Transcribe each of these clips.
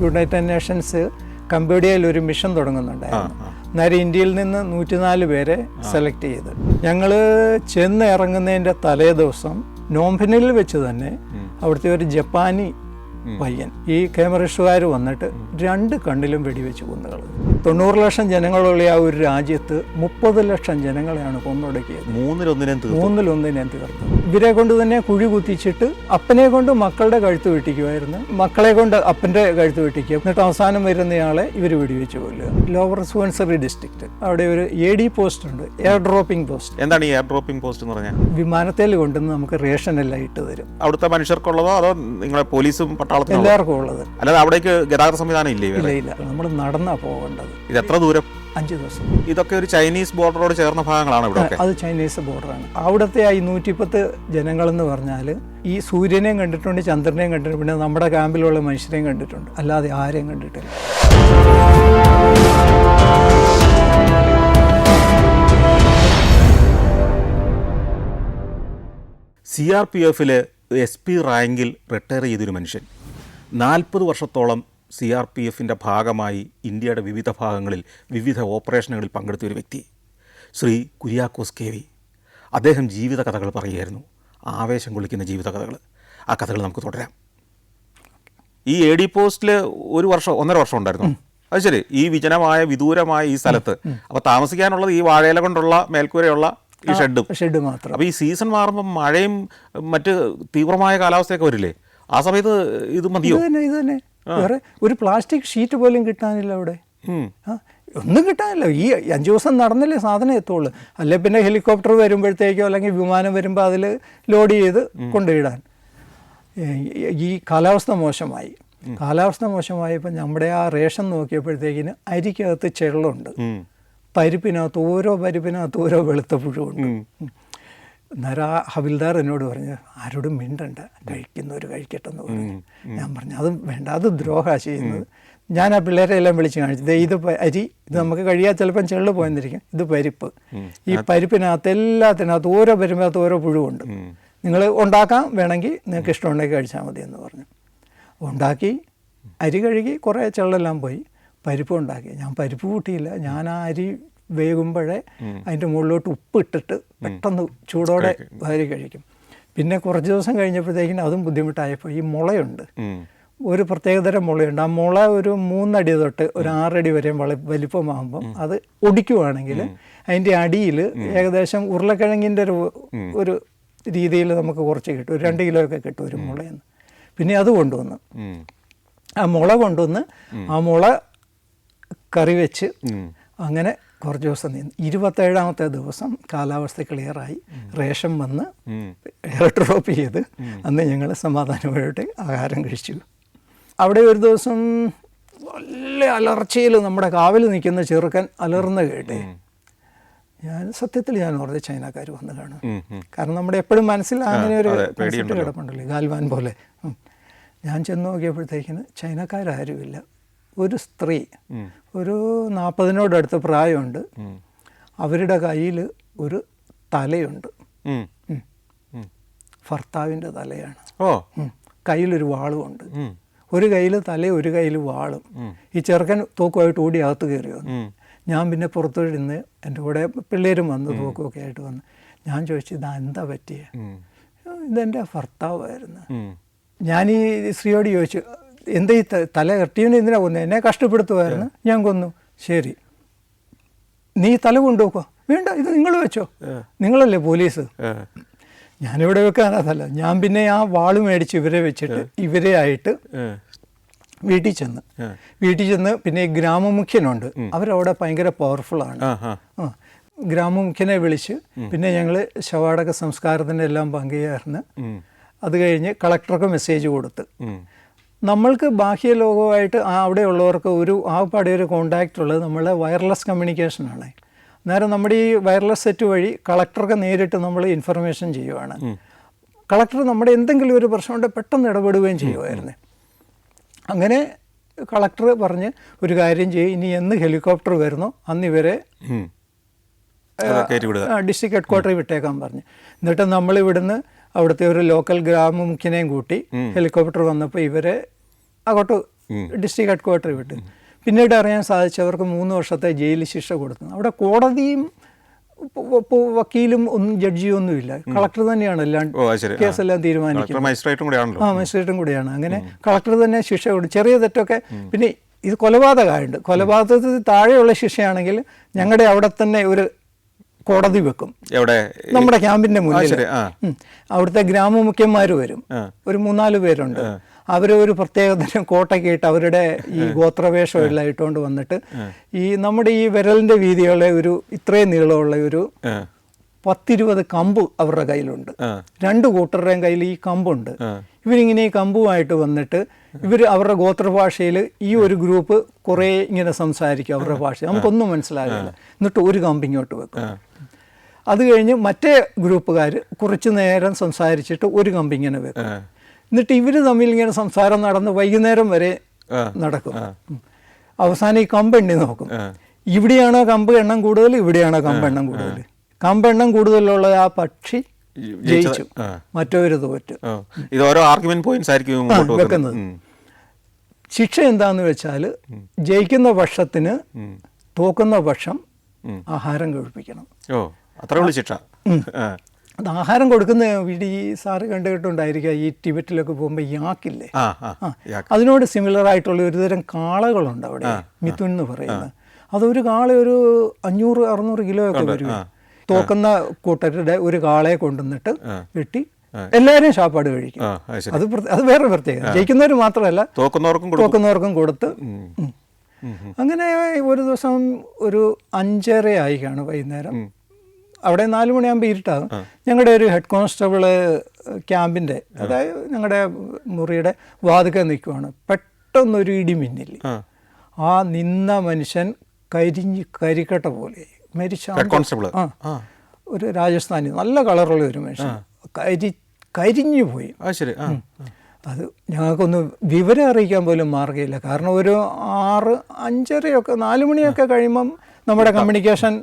United Nations കംബോഡിയയിൽ ഒരു mission തുടങ്ങുന്നുണ്ടായിരുന്നു. നേരെ ഇന്ത്യയിൽ നിന്ന് 104 പേരെ സെലക്ട് ചെയ്ത് ഞങ്ങൾ ചെന്ന് ഇറങ്ങുന്നതിൻ്റെ തലേ ദിവസം നോംഫിനിൽ വെച്ച് തന്നെ അവിടുത്തെ ഒരു ജപ്പാനി പയ്യൻ ഈ ക്യാമറിസ്റ്റുകാർ വന്നിട്ട് 2 കണ്ണിലും വെടിവെച്ച് കൊന്നുകൾ. 90 ലക്ഷം ജനങ്ങളുള്ള ആ ഒരു രാജ്യത്ത് 30 ലക്ഷം ജനങ്ങളെയാണ് കൊന്നൊടുക്കിയത്. മൂന്നിലൊന്നിനെ തീർത്തു. ഇവരെ കൊണ്ട് തന്നെ കുഴി കുത്തിച്ചിട്ട് അപ്പനെ കൊണ്ട് മക്കളുടെ കഴുത്ത് വെട്ടിക്കുമായിരുന്നു, മക്കളെ കൊണ്ട് അപ്പൻ്റെ കഴുത്ത് വെട്ടിക്കുക. എന്നിട്ട് അവസാനം വരുന്നയാളെ ഇവർ വെടിവെച്ച് കൊല്ലുക. ലോവർ സുവൻസറി ഡിസ്ട്രിക്റ്റ് അവിടെ ഒരു AD പോസ്റ്റ് ഉണ്ട്, എയർ ഡ്രോപ്പിംഗ് പോസ്റ്റ്. എന്താണ് ഈ എയർ ഡ്രോപ്പിംഗ് പോസ്റ്റ് എന്ന് പറഞ്ഞാൽ? വിമാനത്തിൽ കൊണ്ടുവന്ന് നമുക്ക് റേഷൻ എല്ലാം ഇട്ട് തരും. അവിടുത്തെ മനുഷ്യർക്കുള്ളതോ അതോ നിങ്ങളെ പോലീസും എല്ലാവർക്കും ഉള്ളത്? അല്ലാതെ അവിടേക്ക് ഗതാഗത സംവിധാനം ഇല്ലേ? ഇല്ല, നമ്മൾ നടന്നാ പോകേണ്ടത്. ഇത് എത്ര ദൂരം? 5 ദിവസം. ഇതൊക്കെ ഒരു ചൈനീസ് ബോർഡറോട് ചേർന്ന ഭാഗങ്ങളാണ് ഇവിടെ? അത് ചൈനീസ് ബോർഡറാണ്. അവിടുത്തെ ആ 110 ജനങ്ങളെന്ന് പറഞ്ഞാൽ ഈ സൂര്യനെയും കണ്ടിട്ടുണ്ട്, ചന്ദ്രനെയും കണ്ടിട്ടുണ്ട്, പിന്നെ നമ്മുടെ ക്യാമ്പിലുള്ള മനുഷ്യരെയും കണ്ടിട്ടുണ്ട്, അല്ലാതെ ആരെയും കണ്ടിട്ടില്ല. CRPF-ല് SP റാങ്കിൽ റിട്ടയർ ചെയ്തൊരു മനുഷ്യൻ 40 വർഷത്തോളം CRPF-ൻ്റെ ഭാഗമായി ഇന്ത്യയുടെ വിവിധ ഭാഗങ്ങളിൽ വിവിധ ഓപ്പറേഷനുകളിൽ പങ്കെടുത്ത ഒരു വ്യക്തി, ശ്രീ കുര്യാക്കോസ് KV. അദ്ദേഹം ജീവിത കഥകൾ പറയുമായിരുന്നു, ആവേശം കൊള്ളിക്കുന്ന ജീവിത കഥകൾ. ആ കഥകൾ നമുക്ക് തുടരാം. ഈ AD പോസ്റ്റിൽ 1.5 വർഷം ഉണ്ടായിരുന്നു. അത് ശരി. ഈ വിജനമായ വിദൂരമായ ഈ സ്ഥലത്ത് അപ്പോൾ താമസിക്കാനുള്ളത് ഈ വാഴയില കൊണ്ടുള്ള മേൽക്കൂരയുള്ള ഈ ഷെഡ് മാത്രം. അപ്പോൾ ഈ സീസൺ മാറുമ്പോൾ മഴയും മറ്റ് തീവ്രമായ കാലാവസ്ഥയൊക്കെ വരില്ലേ? ആ സമയത്ത് ഇത് മതിയോ? ഇത് തന്നെ വേറെ ഒരു പ്ലാസ്റ്റിക് ഷീറ്റ് പോലും കിട്ടാനില്ല അവിടെ. ഒന്നും കിട്ടാനില്ല. ഈ 5 ദിവസം നടന്നില്ലേ സാധനം എത്തുള്ളൂ. അല്ലെ പിന്നെ ഹെലികോപ്റ്റർ വരുമ്പോഴത്തേക്കോ അല്ലെങ്കിൽ വിമാനം വരുമ്പോൾ അതിൽ ലോഡ് ചെയ്ത് കൊണ്ടുപോയിടാൻ. ഈ കാലാവസ്ഥ മോശമായപ്പോൾ നമ്മുടെ ആ റേഷൻ നോക്കിയപ്പോഴത്തേക്കിന് അരിക്കകത്ത് ചെള്ളുണ്ട്, പരിപ്പിനകത്ത് ഓരോ വെളുത്ത പുഴുവുണ്ട്. അന്നേരം ആ ഹവിൽദാർ എന്നോട് പറഞ്ഞു, ആരോടും മിണ്ടണ്ട, കഴിക്കുന്നവർ കഴിക്കട്ടെന്ന് പറഞ്ഞു. ഞാൻ പറഞ്ഞു അത് വേണ്ട, അത് ദ്രോഹ ചെയ്യുന്നത്. ഞാൻ ആ പിള്ളേരെ എല്ലാം വിളിച്ച് കാണിച്ചു, ഇത് അരി, ഇത് നമുക്ക് കഴിയാൻ ചിലപ്പം ചെള്ളു പോയെന്നിരിക്കും, ഇത് പരിപ്പ്. ഈ പരിപ്പിനകത്ത് എല്ലാത്തിനകത്ത് ഓരോ പരിപ്പിനകത്ത് ഓരോ പുഴുവുണ്ട്. നിങ്ങൾ ഉണ്ടാക്കാൻ വേണമെങ്കിൽ നിങ്ങൾക്ക് ഇഷ്ടമുണ്ടെങ്കിൽ കഴിച്ചാൽ മതി എന്ന് പറഞ്ഞു. ഉണ്ടാക്കി അരി കഴുകി കുറേ ചെള്ളെല്ലാം പോയി, പരിപ്പ് ഉണ്ടാക്കി. ഞാൻ പരിപ്പ് കൂട്ടിയില്ല, ഞാൻ ആ അരി വേകുമ്പോഴേ അതിൻ്റെ മുകളിലോട്ട് ഉപ്പ് ഇട്ടിട്ട് പെട്ടെന്ന് ചൂടോടെ അരി കഴിക്കും. പിന്നെ കുറച്ച് ദിവസം കഴിഞ്ഞപ്പോഴത്തേക്കിനും അതും ബുദ്ധിമുട്ടായപ്പോൾ ഈ മുളയുണ്ട്, ഒരു പ്രത്യേകതരം മുളയുണ്ട്. ആ മുള ഒരു 3 അടി തൊട്ട് ഒരു 6 അടി വരെയും വലിപ്പമാകുമ്പം അത് ഒടിക്കുവാണെങ്കിൽ അതിൻ്റെ അടിയിൽ ഏകദേശം ഉരുളക്കിഴങ്ങിൻ്റെ ഒരു രീതിയിൽ നമുക്ക് കുറച്ച് കിട്ടും, ഒരു 2 കിലോ ഒക്കെ കിട്ടും ഒരു മുളയെന്ന്. പിന്നെ അത് കൊണ്ടുവന്ന് ആ മുള കറി വെച്ച് അങ്ങനെ കുറച്ച് ദിവസം നിന്ന് 27ാമത്തെ ദിവസം കാലാവസ്ഥ ക്ലിയറായി, റേഷൻ വന്ന് എയർ ഡ്രോപ്പ് ചെയ്ത് അന്ന് ഞങ്ങൾ സമാധാനമായിട്ട് ആഹാരം കഴിച്ചു. അവിടെ ഒരു ദിവസം നല്ല അലർച്ചയിൽ നമ്മുടെ കാവിൽ നിൽക്കുന്ന ചെറുക്കൻ അലർന്ന് കേട്ടേ. ഞാൻ ഓർത്ത് ചൈനക്കാർ വന്ന് കാണും. കാരണം നമ്മുടെ എപ്പോഴും മനസ്സിൽ അങ്ങനെ ഒരു കിടപ്പുണ്ടല്ലോ, ഗാൽവാൻ പോലെ. ഞാൻ ചെന്ന് നോക്കിയപ്പോഴത്തേക്കിന് ചൈനക്കാരാരുമില്ല. ഒരു സ്ത്രീ, ഒരു 40-നോടടുത്ത് പ്രായമുണ്ട്, അവരുടെ കയ്യിൽ ഒരു തലയുണ്ട്, ഭർത്താവിൻ്റെ തലയാണ്. കയ്യിലൊരു വാളുമുണ്ട്, ഒരു കയ്യിൽ തല ഒരു കയ്യിൽ വാളും. ഈ ചെറുക്കൻ തോക്കുമായിട്ട് ഓടി അകത്ത് കയറി വന്നു. ഞാൻ പിന്നെ പുറത്തുനിന്ന് എൻ്റെ കൂടെ പിള്ളേരും വന്ന് തോക്കുമൊക്കെ ആയിട്ട് വന്ന് ഞാൻ ചോദിച്ചു, ഇതാ എന്താ പറ്റിയ? ഇതെൻ്റെ ഭർത്താവായിരുന്നു. ഞാൻ ഈ സ്ത്രീയോട് ചോദിച്ചു, എന്താ ഈ തല കെട്ടിയവനെ എന്തിനാ കൊന്നു? എന്നെ കഷ്ടപ്പെടുത്തുമായിരുന്നു, ഞാൻ കൊന്നു. ശരി, നീ തല കൊണ്ടുപോക്കോ? വേണ്ട, ഇത് നിങ്ങൾ വെച്ചോ, നിങ്ങളല്ലേ പോലീസ്. ഞാനിവിടെ വെക്കാനതല്ല. ഞാൻ പിന്നെ ആ വാള് മേടിച്ച് ഇവരെ വെച്ചിട്ട് ഇവരെ ആയിട്ട് വീട്ടിൽ ചെന്ന് പിന്നെ ഈ ഗ്രാമമുഖ്യനുണ്ട്, അവരവിടെ ഭയങ്കര പവർഫുള്ളാണ്. ഗ്രാമമുഖ്യനെ വിളിച്ച് പിന്നെ ഞങ്ങൾ ശവാടക സംസ്കാരത്തിൻ്റെ എല്ലാം പങ്കുചേർന്ന് അത് കഴിഞ്ഞ് കളക്ടർക്ക് മെസ്സേജ് കൊടുത്ത് നമ്മൾക്ക് ബാഹ്യ ലോകവുമായിട്ട് അവിടെയുള്ളവർക്ക് ആകെപ്പാടെ ഒരു കോണ്ടാക്റ്റ് ഉള്ളത് നമ്മളെ വയർലെസ് കമ്മ്യൂണിക്കേഷനാണ്. അന്നേരം നമ്മുടെ ഈ വയർലെസ് സെറ്റ് വഴി കളക്ടർക്ക് നേരിട്ട് നമ്മൾ ഇൻഫർമേഷൻ ചെയ്യുവാണ്. കളക്ടർ നമ്മുടെ എന്തെങ്കിലും ഒരു പ്രശ്നമുണ്ടെങ്കിൽ പെട്ടെന്ന് ഇടപെടുകയും ചെയ്യുമായിരുന്നു. അങ്ങനെ കളക്ടർ പറഞ്ഞ് ഒരു കാര്യം ചെയ്യും, ഇനി എന്ന് ഹെലികോപ്റ്റർ വരുന്നോ അന്ന് ഇവരെ ഡിസ്ട്രിക്ട് ഹെഡ് ക്വാർട്ടറിൽ വിട്ടേക്കാൻ പറഞ്ഞു. എന്നിട്ട് നമ്മളിവിടുന്ന് അവിടുത്തെ ഒരു ലോക്കൽ ഗ്രാമമുഖ്യനെയും കൂട്ടി ഹെലികോപ്റ്റർ വന്നപ്പോൾ ഇവരെ അങ്ങോട്ട് ഡിസ്ട്രിക്ട് ഹെഡ് ക്വാർട്ടറിൽ വിട്ട്. പിന്നീട് അറിയാൻ സാധിച്ചവർക്ക് 3 വർഷത്തെ ജയിൽ ശിക്ഷ കൊടുത്തു. അവിടെ കോടതിയും വക്കീലും ഒന്നും ജഡ്ജിയും ഒന്നുമില്ല, കളക്ടർ തന്നെയാണ് എല്ലാം കേസെല്ലാം തീരുമാനിക്കുന്നത്. മജിസ്ട്രേറ്റും കൂടിയാണ്. അങ്ങനെ കളക്ടർ തന്നെ ശിക്ഷ കൊടുക്കും. ചെറിയ തെറ്റൊക്കെ, പിന്നെ ഇത് കൊലപാതകമായിട്ടുണ്ട്. കൊലപാതകത്തിൽ താഴെയുള്ള ശിക്ഷയാണെങ്കിൽ ഞങ്ങളുടെ അവിടെ തന്നെ ഒരു കോടതി വെക്കും, നമ്മുടെ ക്യാമ്പിന്റെ മുന്നിൽ. അവിടുത്തെ ഗ്രാമമുഖ്യന്മാർ വരും, ഒരു 3-4 പേരുണ്ട്. അവർ ഒരു പ്രത്യേകതരം കോട്ടൊക്കെ ഇട്ട് അവരുടെ ഈ ഗോത്രവേഷം എല്ലാം ഇട്ടുകൊണ്ട് വന്നിട്ട് ഈ നമ്മുടെ ഈ വിരലിന്റെ വീതിയുള്ള ഒരു ഇത്രയും നീളമുള്ള ഒരു 10-20 കമ്പ് അവരുടെ കയ്യിലുണ്ട്. 2 കൂട്ടരുടെയും കയ്യിൽ ഈ കമ്പുണ്ട്. ഇവരിങ്ങനെ ഈ കമ്പുമായിട്ട് വന്നിട്ട് അവരുടെ ഗോത്രഭാഷയിൽ ഈ ഒരു ഗ്രൂപ്പ് കുറേ ഇങ്ങനെ സംസാരിക്കും അവരുടെ ഭാഷ, നമുക്കൊന്നും മനസ്സിലാകില്ല. എന്നിട്ട് ഒരു കമ്പ് ഇങ്ങോട്ട് വെക്കും. അത് കഴിഞ്ഞ് മറ്റേ ഗ്രൂപ്പുകാർ കുറച്ച് നേരം സംസാരിച്ചിട്ട് ഒരു കമ്പ് ഇങ്ങനെ വെക്കും. എന്നിട്ട് ഇവർ തമ്മിൽ ഇങ്ങനെ സംസാരം നടന്ന് വൈകുന്നേരം വരെ നടക്കും. അവസാനം ഈ കമ്പ് എണ്ണി നോക്കും. ഇവിടെയാണോ കമ്പ് എണ്ണം കൂടുതൽ, ഇവിടെയാണോ കമ്പ് എണ്ണം കൂടുതൽ. കമ്പ് എണ്ണം കൂടുതലുള്ള ആ പക്ഷി ജയിച്ചു, മറ്റൊരു തോറ്റ്. ഇത് ഓരോ ആർഗ്യുമെന്റ് പോയിന്റ്സ് ആയിരിക്കും വെക്കുന്നത്. ശിക്ഷ എന്താന്ന് വെച്ചാൽ ജയിക്കുന്ന പക്ഷത്തിന് തോക്കുന്ന പക്ഷം ആഹാരം കഴിപ്പിക്കണം. ശിക്ഷ. അത് ആഹാരം കൊടുക്കുന്ന വീട് ഈ സാറ് കണ്ടുകിട്ടുണ്ടായിരിക്കുക, ഈ ടിബറ്റിലൊക്കെ പോകുമ്പോൾ യാക്കില്ലേ, അതിനോട് സിമിലർ ആയിട്ടുള്ള ഒരുതരം കാളകളുണ്ട് അവിടെ, മിഥുൻ എന്ന് പറയുന്നത്. അതൊരു കാള ഒരു 500-600 കിലോ ഒക്കെ വരും. തോക്കുന്ന കൂട്ടരുടെ ഒരു കാളയെ കൊണ്ടുവന്നിട്ട് വെട്ടി എല്ലാവരും ശാപ്പാട് കഴിക്കും. അത് വേറെ പ്രത്യേകത. ജയിക്കുന്നവർ മാത്രമല്ല തോക്കുന്നവർക്കും കൊടുത്ത്. അങ്ങനെ ഒരു ദിവസം ഒരു 5:30 ആയി കാണും വൈകുന്നേരം. അവിടെ 4 മണിയാകുമ്പോൾ ഇരുട്ടാകും. ഞങ്ങളുടെ ഒരു ഹെഡ് കോൺസ്റ്റബിള് ക്യാമ്പിൻ്റെ, അതായത് ഞങ്ങളുടെ മുറിയുടെ വാതിക്കെ നിൽക്കുവാണ്. പെട്ടെന്നൊരു ഇടിമിന്നൽ. ആ നിന്ന മനുഷ്യൻ കരിക്കട്ട പോലെ മരിച്ച. ഒരു രാജസ്ഥാനി നല്ല കളറുള്ള ഒരു മനുഷ്യൻ കരിഞ്ഞു പോയി. അത് ഞങ്ങൾക്കൊന്ന് വിവരം അറിയിക്കാൻ പോലും മാർഗ്ഗമില്ല. കാരണം ഒരു 6-5:30 4 മണിയൊക്കെ കഴിയുമ്പം നമ്മുടെ കമ്മ്യൂണിക്കേഷൻ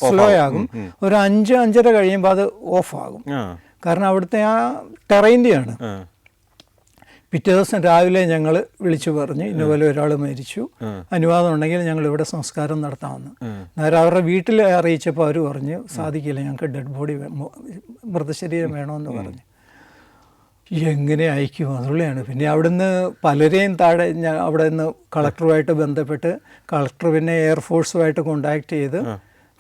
സ്ലോ ആകും. ഒരു 5-5:30 കഴിയുമ്പോൾ അത് ഓഫാകും. കാരണം അവിടുത്തെ ആ ടെറൈൻ്റെയാണ്. പിറ്റേ ദിവസം രാവിലെ ഞങ്ങൾ വിളിച്ചു പറഞ്ഞു ഇന്നുപോലെ ഒരാൾ മരിച്ചു, അനുവാദം ഉണ്ടെങ്കിൽ ഞങ്ങൾ ഇവിടെ സംസ്കാരം നടത്താമെന്ന്. നേരെ അവരുടെ വീട്ടിൽ അറിയിച്ചപ്പോൾ അവർ പറഞ്ഞു സാധിക്കില്ല, ഞങ്ങൾക്ക് ഡെഡ് ബോഡി മൃതശരീരം വേണമെന്ന് പറഞ്ഞു. എങ്ങനെ അയക്കും അതുള്ളതാണ്. പിന്നെ അവിടുന്ന് പലരെയും താഴെ അവിടെ നിന്ന് കളക്ടറുമായിട്ട് ബന്ധപ്പെട്ട് കളക്ടർ പിന്നെ എയർഫോഴ്സുമായിട്ട് കോണ്ടാക്ട് ചെയ്ത്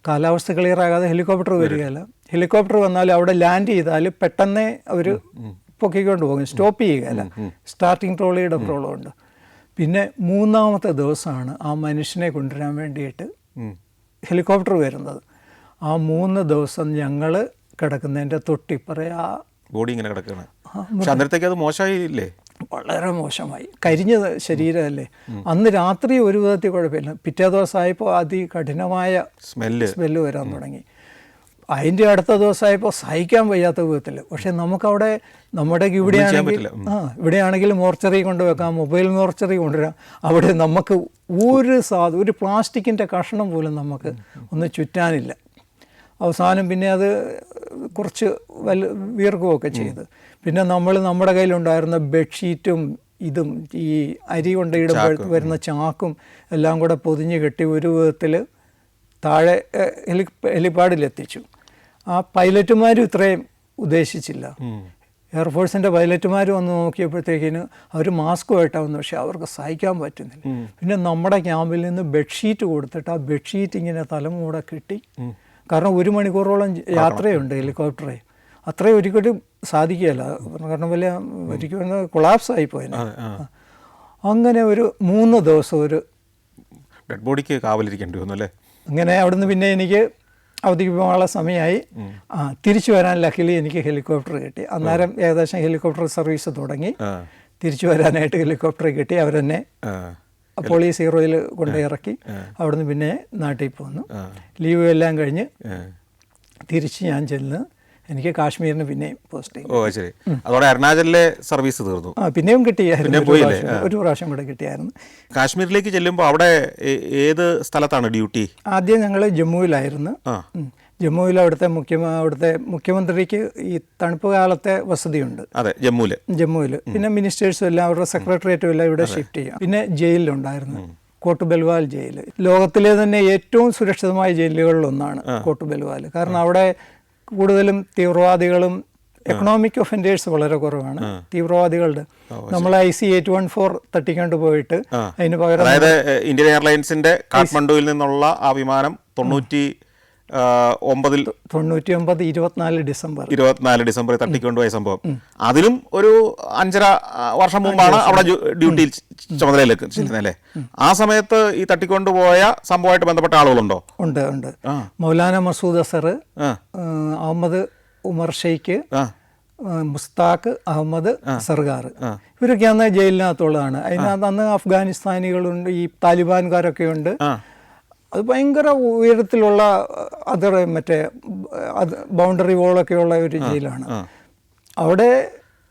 കാലാവസ്ഥ ക്ലിയർ ആകാതെ ഹെലികോപ്റ്റർ വരികയല്ല. ഹെലികോപ്റ്റർ വന്നാൽ അവിടെ ലാൻഡ് ചെയ്താൽ പെട്ടെന്ന് അവർ പൊക്കിക്കൊണ്ട് പോകും, സ്റ്റോപ്പ് ചെയ്യുകയല്ല. സ്റ്റാർട്ടിങ് ട്രോളിയുടെ പ്രോബ്ലം ഉണ്ട്. പിന്നെ 3-ാമത്തെ ദിവസമാണ് ആ മനുഷ്യനെ കൊണ്ടുവരാൻ വേണ്ടിയിട്ട് ഹെലികോപ്റ്റർ വരുന്നത്. ആ 3 ദിവസം ഞങ്ങൾ കിടക്കുന്നതിൻ്റെ തൊട്ടിപ്പറേ ആ ബോഡി ഇങ്ങനെ കിടക്കുകയാണ്. അന്നേരത്തേക്ക് അത് മോശമായില്ലേ? വളരെ മോശമായി. കരിഞ്ഞ ശരീരമല്ലേ. അന്ന് രാത്രി ഒരു വിധത്തിൽ കുഴപ്പമില്ല. പിറ്റേ ദിവസമായപ്പോൾ അതികഠിനമായ സ്മെല്ല് വരാൻ തുടങ്ങി. അതിൻ്റെ അടുത്ത ദിവസമായപ്പോൾ സഹിക്കാൻ വയ്യാത്ത വിധത്തിൽ. പക്ഷേ നമുക്കവിടെ നമ്മുടെ ഇവിടെയാണെങ്കിൽ മോർച്ചറി കൊണ്ടുവെക്കാം, മൊബൈൽ മോർച്ചറി കൊണ്ടുവരാം. അവിടെ നമുക്ക് ഒരു പ്ലാസ്റ്റിക്കിൻ്റെ കഷ്ണം പോലും നമുക്ക് ഒന്ന് ചുറ്റാനില്ല. അവസാനം പിന്നെ അത് കുറച്ച് വീർക്കുകയൊക്കെ ചെയ്ത് പിന്നെ നമ്മുടെ കയ്യിലുണ്ടായിരുന്ന ബെഡ്ഷീറ്റും ഇതും ഈ അരി കൊണ്ടിടുമ്പോൾ വരുന്ന ചാക്കും എല്ലാം കൂടെ പൊതിഞ്ഞ് കെട്ടി ഒരു വിധത്തിൽ താഴെ ഹെലിപ്പാഡിലെത്തിച്ചു. ആ പൈലറ്റുമാരും ഇത്രയും ഉദ്ദേശിച്ചില്ല. എയർഫോഴ്സിൻ്റെ പൈലറ്റുമാർ വന്ന് നോക്കിയപ്പോഴത്തേക്കിന് അവർ മാസ്കുമായിട്ടാണ് വന്നു. പക്ഷേ അവർക്ക് സഹിക്കാൻ പറ്റുന്നില്ല. പിന്നെ നമ്മുടെ ക്യാമ്പിൽ നിന്ന് ബെഡ്ഷീറ്റ് കൊടുത്തിട്ട് ആ ബെഡ്ഷീറ്റ് ഇങ്ങനെ തലമൂടെ കെട്ടി. കാരണം 1 മണിക്കൂറോളം യാത്രയുണ്ട് ഹെലികോപ്റ്ററെ. അത്രയും ഒരിക്കലും സാധിക്കുകയല്ല. കാരണം വലിയ ഒരിക്കലും കൊളാപ്സ് ആയിപ്പോയിന്. അങ്ങനെ ഒരു 3 ദിവസം ഒരു ഡെഡ് ബോഡിക്ക് കാവലിരിക്കേണ്ടി വന്നു അല്ലേ. അങ്ങനെ അവിടുന്ന് പിന്നെ എനിക്ക് അവധിക്ക് പോകാനുള്ള സമയമായി. തിരിച്ചു വരാൻ ലക്കിലി എനിക്ക് ഹെലികോപ്റ്റർ കിട്ടി. അന്നേരം ഏകദേശം ഹെലികോപ്റ്റർ സർവീസ് തുടങ്ങി. തിരിച്ചു വരാനായിട്ട് ഹെലികോപ്റ്റർ കിട്ടി. അവരെന്നെ പോളീസ് ഹീറോയിൽ കൊണ്ട് ഇറക്കി. അവിടുന്ന് പിന്നെ നാട്ടിൽ പോന്നു. ലീവ് എല്ലാം കഴിഞ്ഞ് തിരിച്ച് ഞാൻ ചെന്ന് എനിക്ക് കാശ്മീരിന് പിന്നെയും പോസ്റ്റ് ചെയ്തു. അതോടെ അരുണാചലിലെ സർവീസ് തീർന്നു. പിന്നെയും കിട്ടിയായിരുന്നു, ഒരു പ്രാവശ്യം കൂടെ കിട്ടിയായിരുന്നു. കാശ്മീരിലേക്ക് ചെല്ലുമ്പോൾ അവിടെ ഏത് സ്ഥലത്താണ് ഡ്യൂട്ടി? ആദ്യം ഞങ്ങൾ ജമ്മുവിലായിരുന്നു. ജമ്മുവിൽ അവിടുത്തെ മുഖ്യമന്ത്രിക്ക് ഈ തണുപ്പ് കാലത്തെ വസതിയുണ്ട്. അതെ, ജമ്മുവിൽ. പിന്നെ മിനിസ്റ്റേഴ്സും എല്ലാം അവരുടെ സെക്രട്ടേറിയറ്റും എല്ലാം ഇവിടെ ഷിഫ്റ്റ് ചെയ്യാം. പിന്നെ ജയിലിലുണ്ടായിരുന്നു, കോട്ട് ബൽവാൽ ജയിൽ. ലോകത്തിലെ തന്നെ ഏറ്റവും സുരക്ഷിതമായ ജയിലുകളിലൊന്നാണ് കോട്ട് ബൽവാൽ. കാരണം അവിടെ കൂടുതലും തീവ്രവാദികളും എക്കണോമിക് ഒഫൻഡേഴ്സ് വളരെ കുറവാണ്. തീവ്രവാദികളുടെ നമ്മൾ IC-814 തട്ടിക്കൊണ്ട് പോയിട്ട് അതിന് പകരം, അതായത് ഇന്ത്യൻ എയർലൈൻസിന്റെ കാഠ്മണ്ഡുവിൽ നിന്നുള്ള ആ വിമാനം 24 ഡിസംബറിൽ തട്ടിക്കൊണ്ടുപോയ സംഭവം, അതിലും ഒരു 5.5 വർഷം മുമ്പാണ് അവിടെ ഡ്യൂട്ടിയിൽ ചുമതലയിലേക്ക് ചെല്ലുന്നല്ലേ. ആ സമയത്ത് ഈ തട്ടിക്കൊണ്ടുപോയ സംഭവമായിട്ട് ബന്ധപ്പെട്ട ആളുകളുണ്ടോ? ഉണ്ട്. മൗലാന മസൂദ് അസർ, അഹമ്മദ് ഉമർ ഷെയ്ഖ്, മുസ്താഖ് അഹമ്മദ് സർഗാർ, ഇവരൊക്കെ അന്ന് ജയിലിനകത്തുള്ളതാണ്. അതിനകത്ത് അന്ന് അഫ്ഗാനിസ്ഥാനികളുണ്ട്, ഈ താലിബാൻകാരൊക്കെ ഉണ്ട്. അത് ഭയങ്കര ഉയരത്തിലുള്ള ബൗണ്ടറി വോളൊക്കെയുള്ള ഒരു ജയിലാണ്. അവിടെ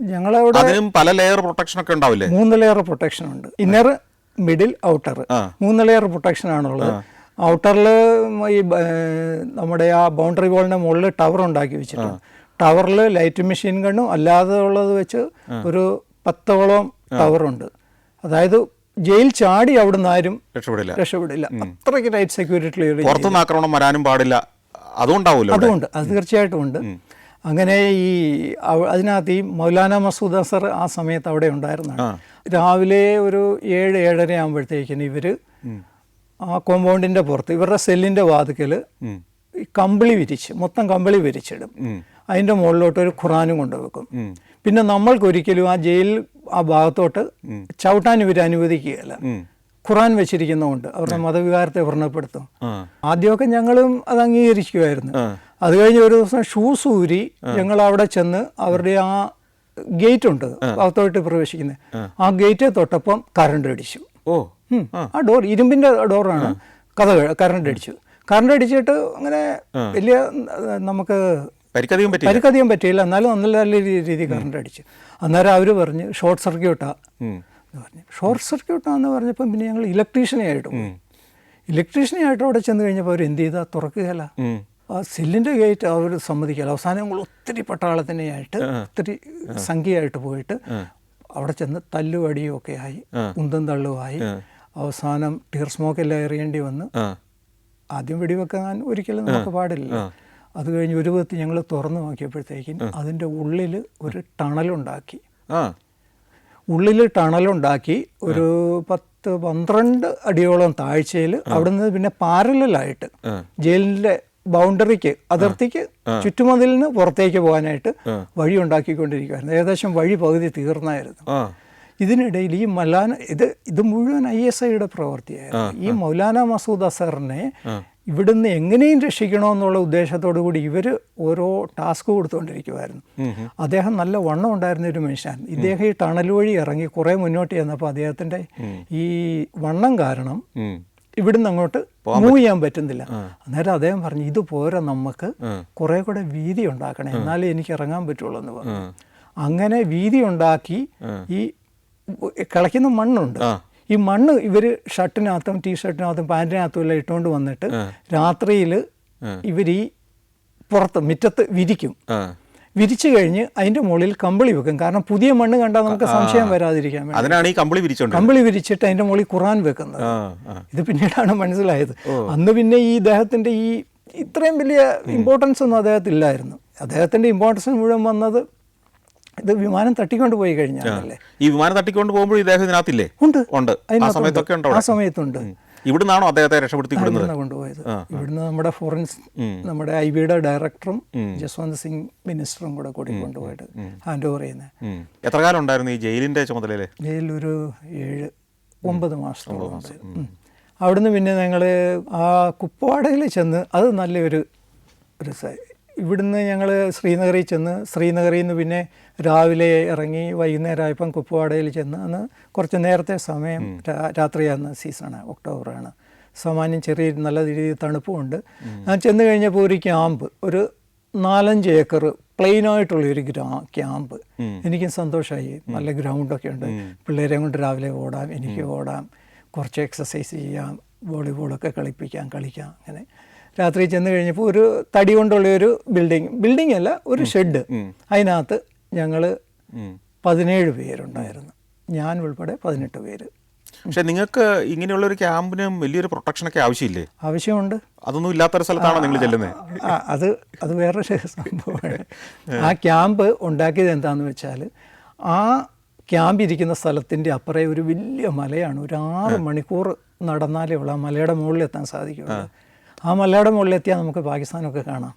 ഞങ്ങളവിടെ പല ലെയർ പ്രൊട്ടക്ഷൻ ഒക്കെ ഉണ്ടാവില്ലേ? 3 ലെയർ പ്രൊട്ടക്ഷൻ ഉണ്ട്. Inner, middle, outer, 3 layer protection ആണുള്ളത്. ഔട്ടറിൽ ഈ നമ്മുടെ ആ ബൗണ്ടറി വോളിൻ്റെ മുകളിൽ ടവർ ഉണ്ടാക്കി വെച്ചിട്ടുണ്ട്. ടവറിൽ ലൈറ്റ് മെഷീൻ ഗണ്ണും അല്ലാതെ ഉള്ളത് വെച്ച് ഒരു 10ഓളം ടവറുണ്ട്. അതായത് ജയിൽ ചാടി അവിടുന്ന് ആരും രക്ഷപ്പെടില്ല. അത്രയ്ക്ക് ടൈറ്റ് സെക്യൂരിറ്റി. പുറത്തുനിന്ന് ആക്രമണം വരാനും പാടില്ല. അതുകൊണ്ട് അത് തീർച്ചയായിട്ടും ഉണ്ട്. അങ്ങനെ അതിനകത്ത് ഈ മൗലാന മസൂദ് അസർ ആ സമയത്ത് അവിടെ ഉണ്ടായിരുന്നതാണ്. രാവിലെ ഒരു 7-7:30 ആകുമ്പോഴത്തേക്കിന് ഇവർ ആ കോമ്പൗണ്ടിൻ്റെ പുറത്ത് ഇവരുടെ സെല്ലിൻ്റെ വാതിക്കൽ കമ്പിളി വിരിച്ച്, മൊത്തം കമ്പിളി വിരിച്ചിടും. അതിൻ്റെ മുകളിലോട്ട് ഒരു ഖുറാനും കൊണ്ടുവെക്കും. പിന്നെ നമ്മൾക്കൊരിക്കലും ആ ജയിൽ ആ ഭാഗത്തോട്ട് ചവിട്ടാൻ ഇവർ അനുവദിക്കുകയല്ല. ഖുറാൻ വെച്ചിരിക്കുന്നതുകൊണ്ട് അവരുടെ മതവികാരത്തെ വ്രണപ്പെടുത്തും. ആദ്യമൊക്കെ ഞങ്ങളും അത് അംഗീകരിക്കുമായിരുന്നു. അത് കഴിഞ്ഞ് ഒരു ദിവസം ഷൂസ് ഊരി ഞങ്ങൾ അവിടെ ചെന്ന് അവരുടെ ആ ഗേറ്റ് ഉണ്ട് ഭാഗത്തോട്ട് പ്രവേശിക്കുന്നത്, ആ ഗേറ്റ് തൊട്ടപ്പം കറണ്ട് അടിച്ചു. ആ ഡോർ ഇരുമ്പിൻ്റെ ഡോറാണ്, കറണ്ട് അടിച്ചിട്ട് അങ്ങനെ വലിയ നമുക്ക് പരിക്കധികം പറ്റിയില്ല, എന്നാലും നല്ല രീതിയിൽ കറണ്ട് അടിച്ചു. അന്നേരം അവർ പറഞ്ഞ് ഷോർട്ട് സർക്യൂട്ടാന്ന് പറഞ്ഞപ്പം പിന്നെ ഞങ്ങൾ ഇലക്ട്രീഷ്യനായിട്ട് അവിടെ ചെന്ന് കഴിഞ്ഞപ്പോൾ അവർ എന്ത് ചെയ്താൽ തുറക്കുകയല്ല, ആ സെല്ലിൻ്റെ ഗേറ്റ് അവർ സമ്മതിക്കില്ല. അവസാനം ഞങ്ങൾ ഒത്തിരി ഒത്തിരി സംഖ്യയായിട്ട് പോയിട്ട് അവിടെ ചെന്ന് തല്ലുവടിയും ഒക്കെ ആയി, ഉന്തം തള്ളുമായി. അവസാനം ടിയർ സ്മോക്കെല്ലാം എറിയേണ്ടി വന്ന്. ആദ്യം വെടിവെക്കാൻ ഒരിക്കലും നമുക്ക് പാടില്ല. അത് കഴിഞ്ഞ് ഒരു വിധത്തിൽ ഞങ്ങൾ തുറന്നു നോക്കിയപ്പോഴത്തേക്കും അതിൻ്റെ ഉള്ളിൽ ഒരു ടണലുണ്ടാക്കി. ഒരു 10-12 അടിയോളം താഴ്ചയിൽ അവിടുന്ന് പിന്നെ പാരലായിട്ട് ജയിലിൻ്റെ ബൗണ്ടറിക്ക്, അതിർത്തിക്ക് ചുറ്റുമതിലിന് പുറത്തേക്ക് പോകാനായിട്ട് വഴി ഉണ്ടാക്കിക്കൊണ്ടിരിക്കുകയായിരുന്നു. ഏകദേശം വഴി പകുതി തീർന്നായിരുന്നു. ഇതിനിടയിൽ ഈ ഇത് മുഴുവൻ ISIയുടെ പ്രവൃത്തിയായിരുന്നു. ഈ മൗലാന മസൂദ് അസറിനെ ഇവിടുന്ന് എങ്ങനെയും രക്ഷിക്കണമെന്നുള്ള ഉദ്ദേശത്തോടു കൂടി ഇവർ ഓരോ ടാസ്ക് കൊടുത്തുകൊണ്ടിരിക്കുമായിരുന്നു. അദ്ദേഹം നല്ല വണ്ണം ഉണ്ടായിരുന്ന ഒരു മനുഷ്യൻ. ഇദ്ദേഹം ഈ ടണൽ വഴി ഇറങ്ങി കുറേ മുന്നോട്ട് ചെന്നപ്പോൾ അദ്ദേഹത്തിൻ്റെ ഈ വണ്ണം കാരണം ഇവിടുന്ന് അങ്ങോട്ട് മൂവ് ചെയ്യാൻ പറ്റുന്നില്ല. അന്നേരം അദ്ദേഹം പറഞ്ഞു, ഇത് പോരാ, നമുക്ക് കുറേ കൂടെ വീതി ഉണ്ടാക്കണം, എന്നാലേ എനിക്ക് ഇറങ്ങാൻ പറ്റുള്ളൂ എന്ന് പറഞ്ഞു. അങ്ങനെ വീതി ഉണ്ടാക്കി ഈ കിളയ്ക്കുന്ന മണ്ണുണ്ട്, ഈ മണ്ണ് ഇവർ ഷർട്ടിനകത്തും ടീഷർട്ടിനകത്തും പാൻറ്റിനകത്തും എല്ലാം ഇട്ടുകൊണ്ട് വന്നിട്ട് രാത്രിയിൽ ഇവർ ഈ പുറത്ത് മുറ്റത്ത് വിരിച്ചു കഴിഞ്ഞ് അതിൻ്റെ മുകളിൽ കമ്പിളി വെക്കും. കാരണം പുതിയ മണ്ണ് കണ്ടാൽ നമുക്ക് സംശയം വരാതിരിക്കാൻ വേണ്ടി കമ്പിളി വിരിച്ചിട്ട് അതിൻ്റെ മുകളിൽ ഖുറാൻ വെക്കുന്നത്. ഇത് പിന്നീടാണ് മനസ്സിലായത്. അന്ന് പിന്നെ ഈ ഇദ്ദേഹത്തിൻ്റെ ഈ ഇത്രയും വലിയ ഇമ്പോർട്ടൻസ് ഒന്നും അദ്ദേഹത്തില്ലായിരുന്നു. അദ്ദേഹത്തിൻ്റെ ഇമ്പോർട്ടൻസ് മുഴുവൻ വന്നത് ഇത് വിമാനം തട്ടിക്കൊണ്ട് പോയി കഴിഞ്ഞാലല്ലേ. ഈ വിമാനം തട്ടിക്കൊണ്ട് പോകുമ്പോൾ ഇദ്ദേഹം ഇതിനകത്തില്ലേ? ഉണ്ട്. ആ സമയത്തുണ്ട്. ഇവിടുന്നാണോ അദ്ദേഹത്തെ രക്ഷപ്പെടുത്തി കൊണ്ടുപോയത്? ഇവിടുന്ന് നമ്മുടെ IBയുടെ ഡയറക്ടറും ജസ്വന്ത് സിംഗ് മിനിസ്റ്ററും കൂടെ കൊണ്ടുപോയിട്ട് ഹാൻഡ് ഓവർ ചെയ്യുന്നത്. എത്ര കാലം ഉണ്ടായിരുന്നു ഈ ജയിലിന്റെ ചുമതലയിൽ? ജയിലിൽ ഒരു 7-9 മാസത്തോളം. അവിടുന്ന് പിന്നെ ഞങ്ങൾ ആ കുപ്വാഡയിൽ ചെന്ന്, അത് നല്ലൊരു ഇവിടുന്ന് ഞങ്ങൾ ശ്രീനഗറിൽ ചെന്ന്, ശ്രീനഗറിൽ നിന്ന് പിന്നെ രാവിലെ ഇറങ്ങി വൈകുന്നേരമായപ്പം കുപ്വാഡയിൽ ചെന്ന്, അന്ന് കുറച്ച് നേരത്തെ സമയം, രാത്രിയാകുന്ന സീസണാണ്, ഒക്ടോബറാണ്, സാമാന്യം ചെറിയ നല്ല രീതിയിൽ തണുപ്പുമുണ്ട്. ഞാൻ ചെന്ന് കഴിഞ്ഞപ്പോൾ ഒരു ക്യാമ്പ്, ഒരു 4-5 ഏക്കർ പ്ലെയിനായിട്ടുള്ളൊരു ക്യാമ്പ്. എനിക്കും സന്തോഷമായി. നല്ല ഗ്രൗണ്ടൊക്കെ ഉണ്ട്, പിള്ളേരെ കൊണ്ട് രാവിലെ ഓടാം, എനിക്ക് ഓടാം, കുറച്ച് എക്സസൈസ് ചെയ്യാം, വോളിബോളൊക്കെ കളിക്കാം. അങ്ങനെ രാത്രി ചെന്ന് കഴിഞ്ഞപ്പോൾ ഒരു തടി കൊണ്ടുള്ള ഒരു ബിൽഡിംഗ് അല്ല, ഒരു ഷെഡ്. അതിനകത്ത് ഞങ്ങൾ 17 പേരുണ്ടായിരുന്നു, ഞാൻ ഉൾപ്പെടെ 18 പേര്. പക്ഷെ നിങ്ങൾക്ക് ഇങ്ങനെയുള്ളൊരു ക്യാമ്പിന് വലിയൊരു പ്രൊട്ടക്ഷനൊക്കെ ആവശ്യമില്ലേ? ആവശ്യമുണ്ട്. അതൊന്നും ഇല്ലാത്തൊരു സ്ഥലത്താണോ നിങ്ങൾ ചെല്ലുന്നത്? അത് വേറൊരു സംഭവമാണ്. ആ ക്യാമ്പ് ഉണ്ടാക്കിയത് എന്താണെന്ന് വെച്ചാൽ, ആ ക്യാമ്പ് ഇരിക്കുന്ന സ്ഥലത്തിൻ്റെ അപ്പുറേ ഒരു വലിയ മലയാണ്. ഒരു 6 മണിക്കൂർ നടന്നാലേ ഉള്ളൂ ആ മലയുടെ മുകളിലെത്താൻ സാധിക്കുള്ളൂ. ആ മലയുടെ മുകളിലെത്തിയാൽ നമുക്ക് പാകിസ്ഥാനൊക്കെ കാണാം.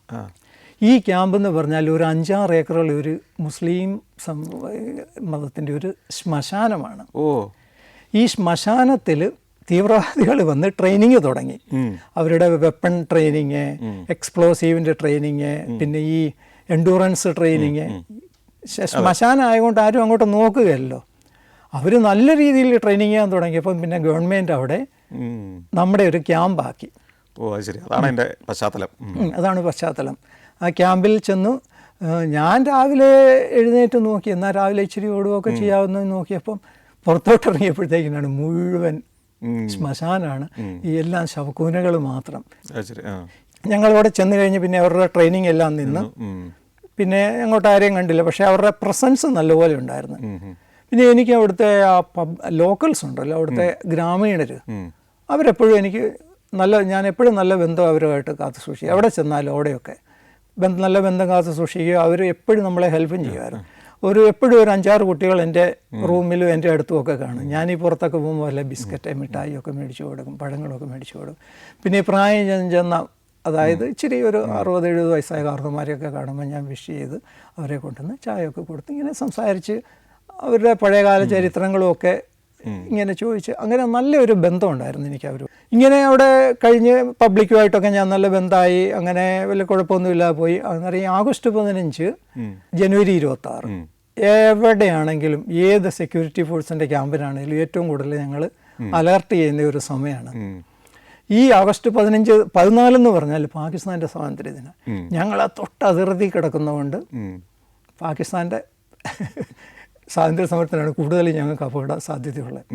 ഈ ക്യാമ്പ് എന്ന് പറഞ്ഞാൽ ഒരു 5-6 ഏക്കറുള്ള ഒരു മുസ്ലിം മതത്തിൻ്റെ ഒരു ശ്മശാനമാണ്. ഈ ശ്മശാനത്തിൽ തീവ്രവാദികൾ വന്ന് ട്രെയിനിങ് തുടങ്ങി. അവരുടെ വെപ്പൺ ട്രെയിനിങ്, എക്സ്പ്ലോസീവിൻ്റെ ട്രെയിനിങ്, പിന്നെ ഈ എൻഡൂറൻസ് ട്രെയിനിങ്. ശ്മശാനം ആയതുകൊണ്ട് ആരും അങ്ങോട്ട് നോക്കുകയല്ലോ. അവർ നല്ല രീതിയിൽ ട്രെയിനിങ് ചെയ്യാൻ തുടങ്ങിയപ്പം പിന്നെ ഗവൺമെൻറ് അവിടെ നമ്മുടെ ഒരു ക്യാമ്പാക്കി. അതാണ് എൻ്റെ പശ്ചാത്തലം. അതാണ് പശ്ചാത്തലം. ആ ക്യാമ്പിൽ ചെന്നു. ഞാൻ രാവിലെ എഴുന്നേറ്റ് നോക്കി, എന്നാൽ രാവിലെ ഇച്ചിരി ഓടുകയൊക്കെ ചെയ്യാവുന്ന നോക്കിയപ്പം പുറത്തോട്ടിറങ്ങിയപ്പോഴത്തേക്കിനാണ് മുഴുവൻ ശ്മശാനാണ്. ഈ എല്ലാം ശവക്കൂനകൾ മാത്രം. ഞങ്ങളവിടെ ചെന്ന് കഴിഞ്ഞ് പിന്നെ അവരുടെ ട്രെയിനിങ് എല്ലാം നിന്ന് പിന്നെ അങ്ങോട്ട് ആരെയും കണ്ടില്ല. പക്ഷേ അവരുടെ പ്രസൻസ് നല്ലപോലെ ഉണ്ടായിരുന്നു. പിന്നെ എനിക്ക് അവിടുത്തെ ആ ലോക്കൽസ് ഉണ്ടല്ലോ, അവിടുത്തെ ഗ്രാമീണർ, അവരെപ്പോഴും ഞാൻ എപ്പോഴും നല്ല ബന്ധം അവരുമായിട്ട് കാത്തു സൂക്ഷിക്കുക. എവിടെ ചെന്നാലും അവിടെയൊക്കെ നല്ല ബന്ധം കാത്തു സൂക്ഷിക്കുക. അവർ എപ്പോഴും നമ്മളെ ഹെൽപ്പും ചെയ്യുമായിരുന്നു. എപ്പോഴും ഒരു 5-6 കുട്ടികൾ എൻ്റെ റൂമിലും എൻ്റെ അടുത്തുമൊക്കെ കാണും. ഞാൻ ഈ പുറത്തൊക്കെ പോകുമ്പോൾ വല്ല ബിസ്ക്കറ്റ്, മിഠായിയൊക്കെ മേടിച്ചു കൊടുക്കും, പഴങ്ങളൊക്കെ മേടിച്ചു കൊടുക്കും. പിന്നെ ഈ പ്രായം ചെന്ന, അതായത് ഇച്ചിരി ഒരു 60-70 വയസ്സായ കാർന്നമാരെയൊക്കെ കാണുമ്പോൾ ഞാൻ വിഷ് ചെയ്ത് അവരെ കൊണ്ടുവന്ന് ചായയൊക്കെ കൊടുത്ത് ഇങ്ങനെ സംസാരിച്ച് അവരുടെ പഴയകാല ചരിത്രങ്ങളുമൊക്കെ ഇങ്ങനെ ചോദിച്ച്, അങ്ങനെ നല്ലൊരു ബന്ധം ഉണ്ടായിരുന്നു എനിക്ക് അവർ. ഇങ്ങനെ അവിടെ കഴിഞ്ഞ് പബ്ലിക്കുമായിട്ടൊക്കെ ഞാൻ നല്ല ബന്ധമായി. അങ്ങനെ വലിയ കുഴപ്പമൊന്നുമില്ലാതെ പോയി. അന്നേരം ആഗസ്റ്റ് 15, ജനുവരി 26 എവിടെയാണെങ്കിലും ഏത് സെക്യൂരിറ്റി ഫോഴ്സിൻ്റെ ക്യാമ്പിനാണെങ്കിലും ഏറ്റവും കൂടുതൽ ഞങ്ങൾ അലർട്ട് ചെയ്യുന്ന ഒരു സമയമാണ് ഈ ആഗസ്റ്റ് 14 എന്ന് പറഞ്ഞാൽ പാകിസ്ഥാൻ്റെ സ്വാതന്ത്ര്യ ദിനം. ഞങ്ങളെ തൊട്ടതിർത്തി കിടക്കുന്നതുകൊണ്ട് പാകിസ്ഥാൻ്റെ സ്വാതന്ത്ര്യ സമരത്തിനാണ് കൂടുതൽ ഞങ്ങൾക്ക് അപകട സാധ്യതയുള്ളത്.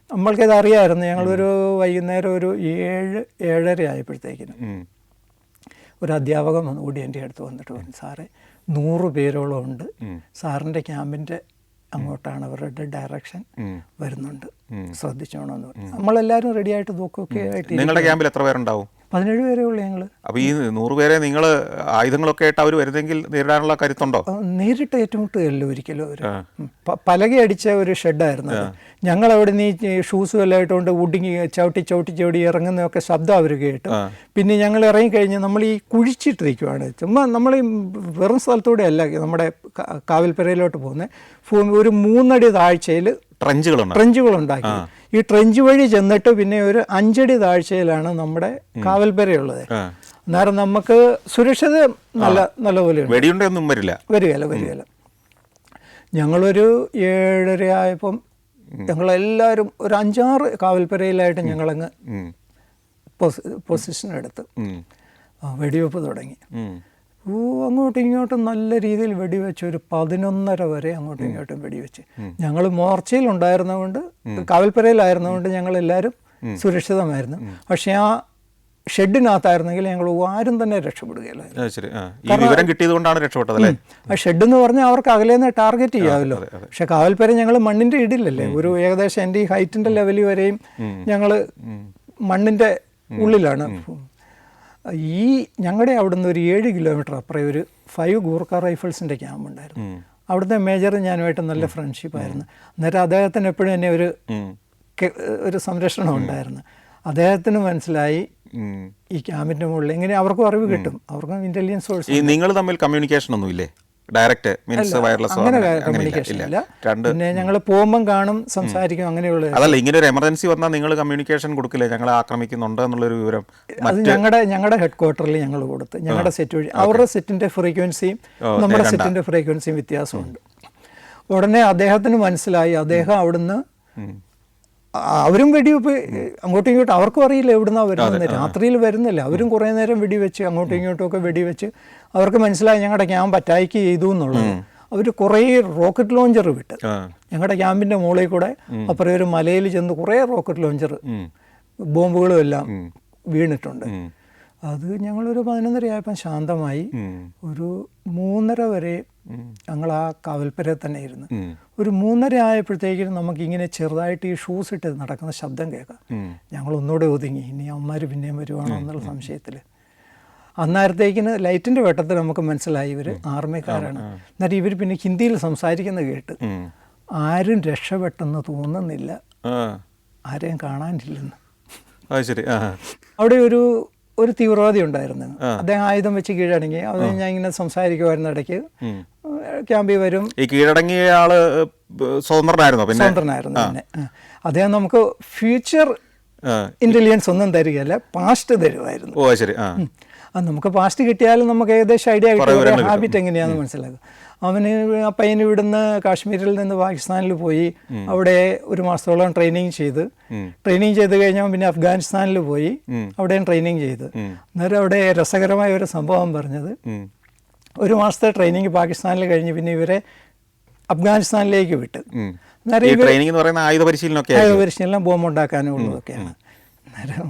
നമ്മൾക്കിത് അറിയാമായിരുന്നു. ഞങ്ങളൊരു വൈകുന്നേരം ഒരു 7-7:30 ആയപ്പോഴത്തേക്കിനും ഒരു അധ്യാപകൻ കൂടി എൻ്റെ അടുത്ത് വന്നിട്ട് പറഞ്ഞു, സാറേ 100 പേരോളം ഉണ്ട്, സാറിൻ്റെ ക്യാമ്പിൻ്റെ അങ്ങോട്ടാണ് അവരുടെ ഡയറക്ഷൻ വരുന്നുണ്ട്, ശ്രദ്ധിച്ചോണമെന്ന് പറഞ്ഞു. നമ്മളെല്ലാവരും റെഡിയായിട്ട് നോക്കുകയൊക്കെ ആയിട്ട്. നിങ്ങളുടെ ക്യാമ്പിൽ എത്ര പേരുണ്ടാവും? 17 പേരേ ഉള്ളൂ ഞങ്ങൾ. അപ്പോൾ ഈ 100 പേരെ നിങ്ങൾ ആയുധങ്ങളൊക്കെ ആയിട്ട് അവർ വരുന്നെങ്കിൽ നേരിടാനുള്ള കരുത്തുണ്ടോ? നേരിട്ട് ഏറ്റുമുട്ടുകയല്ലോ ഒരിക്കലും. അവർ പലക അടിച്ച ഒരു ഷെഡായിരുന്നു. ഞങ്ങൾ അവിടെ നിന്ന് ഈ ഷൂസും എല്ലാം ഇട്ടുകൊണ്ട് ഉടുങ്ങി ചവിട്ടി ഇറങ്ങുന്നതൊക്കെ ശബ്ദം അവർ കേട്ടു. പിന്നെ ഞങ്ങൾ ഇറങ്ങിക്കഴിഞ്ഞ് നമ്മൾ ഈ കുഴിച്ചിട്ടിരിക്കുവാണ്. ചുമ്മാ നമ്മൾ ഈ വെറും സ്ഥലത്തൂടെ അല്ല നമ്മുടെ കാവൽപ്പുരയിലോട്ട് പോകുന്നത്. ഒരു 3 അടി താഴ്ചയിൽ ട്രെഞ്ചുകളുണ്ടാക്കി. ഈ ട്രെഞ്ച് വഴി ചെന്നിട്ട് പിന്നെ ഒരു 5 അടി താഴ്ചയിലാണ് നമ്മുടെ കാവൽപ്പുരയുള്ളത്. അന്നേരം നമുക്ക് സുരക്ഷിത നല്ലപോലെ വെടിയുണ്ടൊന്നും വരികയില്ല. ഞങ്ങളൊരു 7:30 ആയപ്പം ഞങ്ങളെല്ലാവരും ഒരു 5-6 കാവൽപ്പുരയിലായിട്ട് ഞങ്ങളങ്ങ് പൊസിഷൻ എടുത്ത് വെടിവെപ്പ് തുടങ്ങി. അങ്ങോട്ടും ഇങ്ങോട്ടും നല്ല രീതിയിൽ വെടിവെച്ച് ഒരു 11:30 വരെ അങ്ങോട്ടും ഇങ്ങോട്ടും വെടിവെച്ച്. ഞങ്ങൾ മോർച്ചയിലുണ്ടായിരുന്നതുകൊണ്ട്, കാവൽപ്പുരയിലായിരുന്നതുകൊണ്ട് ഞങ്ങളെല്ലാവരും സുരക്ഷിതമായിരുന്നു. പക്ഷേ ആ ഷെഡിനകത്തായിരുന്നെങ്കിൽ ഞങ്ങൾ ആരും തന്നെ രക്ഷപ്പെടുകയില്ലായിരുന്നു. കിട്ടിയതുകൊണ്ടാണ് രക്ഷപ്പെട്ടത്. ആ ഷെഡ് എന്ന് പറഞ്ഞാൽ അവർക്ക് അകലേന്ന് ടാർഗറ്റ് ചെയ്യാമല്ലോ. പക്ഷെ കാവൽപ്പുര ഞങ്ങൾ മണ്ണിൻ്റെ ഇടില്ലല്ലേ, ഒരു ഏകദേശം എൻ്റെ ഈ ഹൈറ്റിൻ്റെ ലെവലിൽ വരെയും ഞങ്ങൾ മണ്ണിൻ്റെ ഉള്ളിലാണ്. ഈ ഞങ്ങളുടെ അവിടുന്ന് ഒരു 7 കിലോമീറ്റർ അപ്പുറം ഒരു 5 ഗൂർഖ റൈഫിൾസിൻ്റെ ക്യാമ്പ് ഉണ്ടായിരുന്നു. അവിടുത്തെ മേജർ ഞാനുമായിട്ട് നല്ല ഫ്രണ്ട്ഷിപ്പായിരുന്നു. അന്നേരം അദ്ദേഹത്തിന് എപ്പോഴും എന്നെ ഒരു സംരക്ഷണം ഉണ്ടായിരുന്നു. അദ്ദേഹത്തിന് മനസ്സിലായി ഈ ക്യാമ്പിൻ്റെ മുകളിൽ എങ്ങനെ അവർക്കും അറിവ് കിട്ടും, അവർക്കും ഇൻ്റലിജൻസ് സോഴ്സ്. നിങ്ങൾ തമ്മിൽ കമ്മ്യൂണിക്കേഷൻ ഒന്നുമില്ലേ? ഡയറക്റ്റ് മീൻസ് വയർലെസ് അങ്ങനെ കമ്മ്യൂണിക്കേഷൻ ഇല്ല. പിന്നെ ഞങ്ങൾ പോകുമ്പം കാണും, സംസാരിക്കും, അങ്ങനെയുള്ള. അതല്ല, ഇങ്ങനെ ഒരു എമർജൻസി വന്നാൽ നിങ്ങൾ കമ്മ്യൂണിക്കേഷൻ കൊടുക്കില്ലേ, ഞങ്ങളെ ആക്രമിക്കുന്നുണ്ട് എന്നുള്ളൊരു വിവരം? അത് ഞങ്ങളുടെ ഹെഡ് ക്വാർട്ടറിൽ ഞങ്ങൾ കൊടുത്ത്, ഞങ്ങളുടെ സെറ്റ് വഴി. അവരുടെ സെറ്റിൻ്റെ ഫ്രീക്വൻസിയും നമ്മുടെ സെറ്റിൻ്റെ ഫ്രീക്വൻസിയും വ്യത്യാസമുണ്ട്. ഉടനെ അദ്ദേഹത്തിന് മനസ്സിലായി. അദ്ദേഹം അവിടുന്ന് അവരും വെടിവെപ്പ് അങ്ങോട്ടും ഇങ്ങോട്ടും, അവർക്കും അറിയില്ല എവിടുന്നാണ് വരുന്നത്, രാത്രിയിൽ വരുന്നില്ല. അവരും കുറേ നേരം വെടിവെച്ച് അങ്ങോട്ടും ഇങ്ങോട്ടും ഒക്കെ വെടിവെച്ച് അവർക്ക് മനസ്സിലായി ഞങ്ങളുടെ ക്യാമ്പ് അറ്റാക്ക് ചെയ്തു എന്നുള്ളത്. അവർ കുറേ റോക്കറ്റ് ലോഞ്ചർ വിട്ട് ഞങ്ങളുടെ ക്യാമ്പിൻ്റെ മുകളിൽ കൂടെ അപ്പുറം ഒരു മലയിൽ ചെന്ന് കുറേ റോക്കറ്റ് ലോഞ്ചർ ബോംബുകളും എല്ലാം വീണിട്ടുണ്ട്. അത് ഞങ്ങളൊരു 11:30 ആയപ്പം ശാന്തമായി. ഒരു 3:30 വരെ ഞങ്ങൾ ആ കാവൽപ്പുരയിൽ തന്നെ ഇരുന്ന്. ഒരു 3:30 ആയപ്പോഴത്തേക്കും നമുക്കിങ്ങനെ ചെറുതായിട്ട് ഈ ഷൂസ് ഇട്ട് നടക്കുന്ന ശബ്ദം കേൾക്കാം. ഞങ്ങൾ ഒന്നുകൂടെ ഒതുങ്ങി, ഇനി അമ്മമാർ പിന്നെയും വരുവാണോ എന്നുള്ള സംശയത്തിൽ. അന്നേരത്തേക്കിന് ലൈറ്റിൻ്റെ വെട്ടത്തിൽ നമുക്ക് മനസ്സിലായി ഇവർ ആർമിക്കാരാണ്. എന്നിട്ട് ഇവർ പിന്നെ ഹിന്ദിയിൽ സംസാരിക്കുന്നത് കേട്ട് ആരും രക്ഷപ്പെട്ടെന്ന് തോന്നുന്നില്ല, ആരെയും കാണാനില്ലെന്ന്. അവിടെ ഒരു തീവ്രവാദി ഉണ്ടായിരുന്നു. അദ്ദേഹം ആയുധം വെച്ച് കീഴടങ്ങി. അത് ഞാൻ ഇങ്ങനെ സംസാരിക്കുമായിരുന്നു ഇടയ്ക്ക്. ക്യാമ്പിൽ വരും. ഈ കീഴടങ്ങിയ ആള് സ്വതന്ത്രനായിരുന്നു തന്നെ. അദ്ദേഹം നമുക്ക് ഫ്യൂച്ചർ ഇന്റലിജൻസ് ഒന്നും തരികയല്ല, പാസ്റ്റ് തരുമായിരുന്നു. നമുക്ക് പാസ്റ്റ് കിട്ടിയാലും നമുക്ക് ഏകദേശം ഐഡിയ കിട്ടിയ ഹാബിറ്റ് എങ്ങനെയാണെന്ന് മനസ്സിലാക്കും. ആ പയ്യന് ഇവിടുന്ന് കാശ്മീരിൽ നിന്ന് പാകിസ്ഥാനിൽ പോയി അവിടെ 1 മാസത്തോളം ട്രെയിനിങ് ചെയ്ത് കഴിഞ്ഞാൽ പിന്നെ അഫ്ഗാനിസ്ഥാനിൽ പോയി അവിടെയും ട്രെയിനിങ് ചെയ്ത്. അന്നേരം അവിടെ രസകരമായ ഒരു സംഭവം പറഞ്ഞത്, 1 മാസത്തെ ട്രെയിനിങ് പാകിസ്ഥാനിൽ കഴിഞ്ഞ് പിന്നെ ഇവരെ അഫ്ഗാനിസ്ഥാനിലേക്ക് വിട്ട്. ആയുധ പരിശീലനം ബോംബുണ്ടാക്കാനും ഉള്ളതൊക്കെയാണ്. അന്നേരം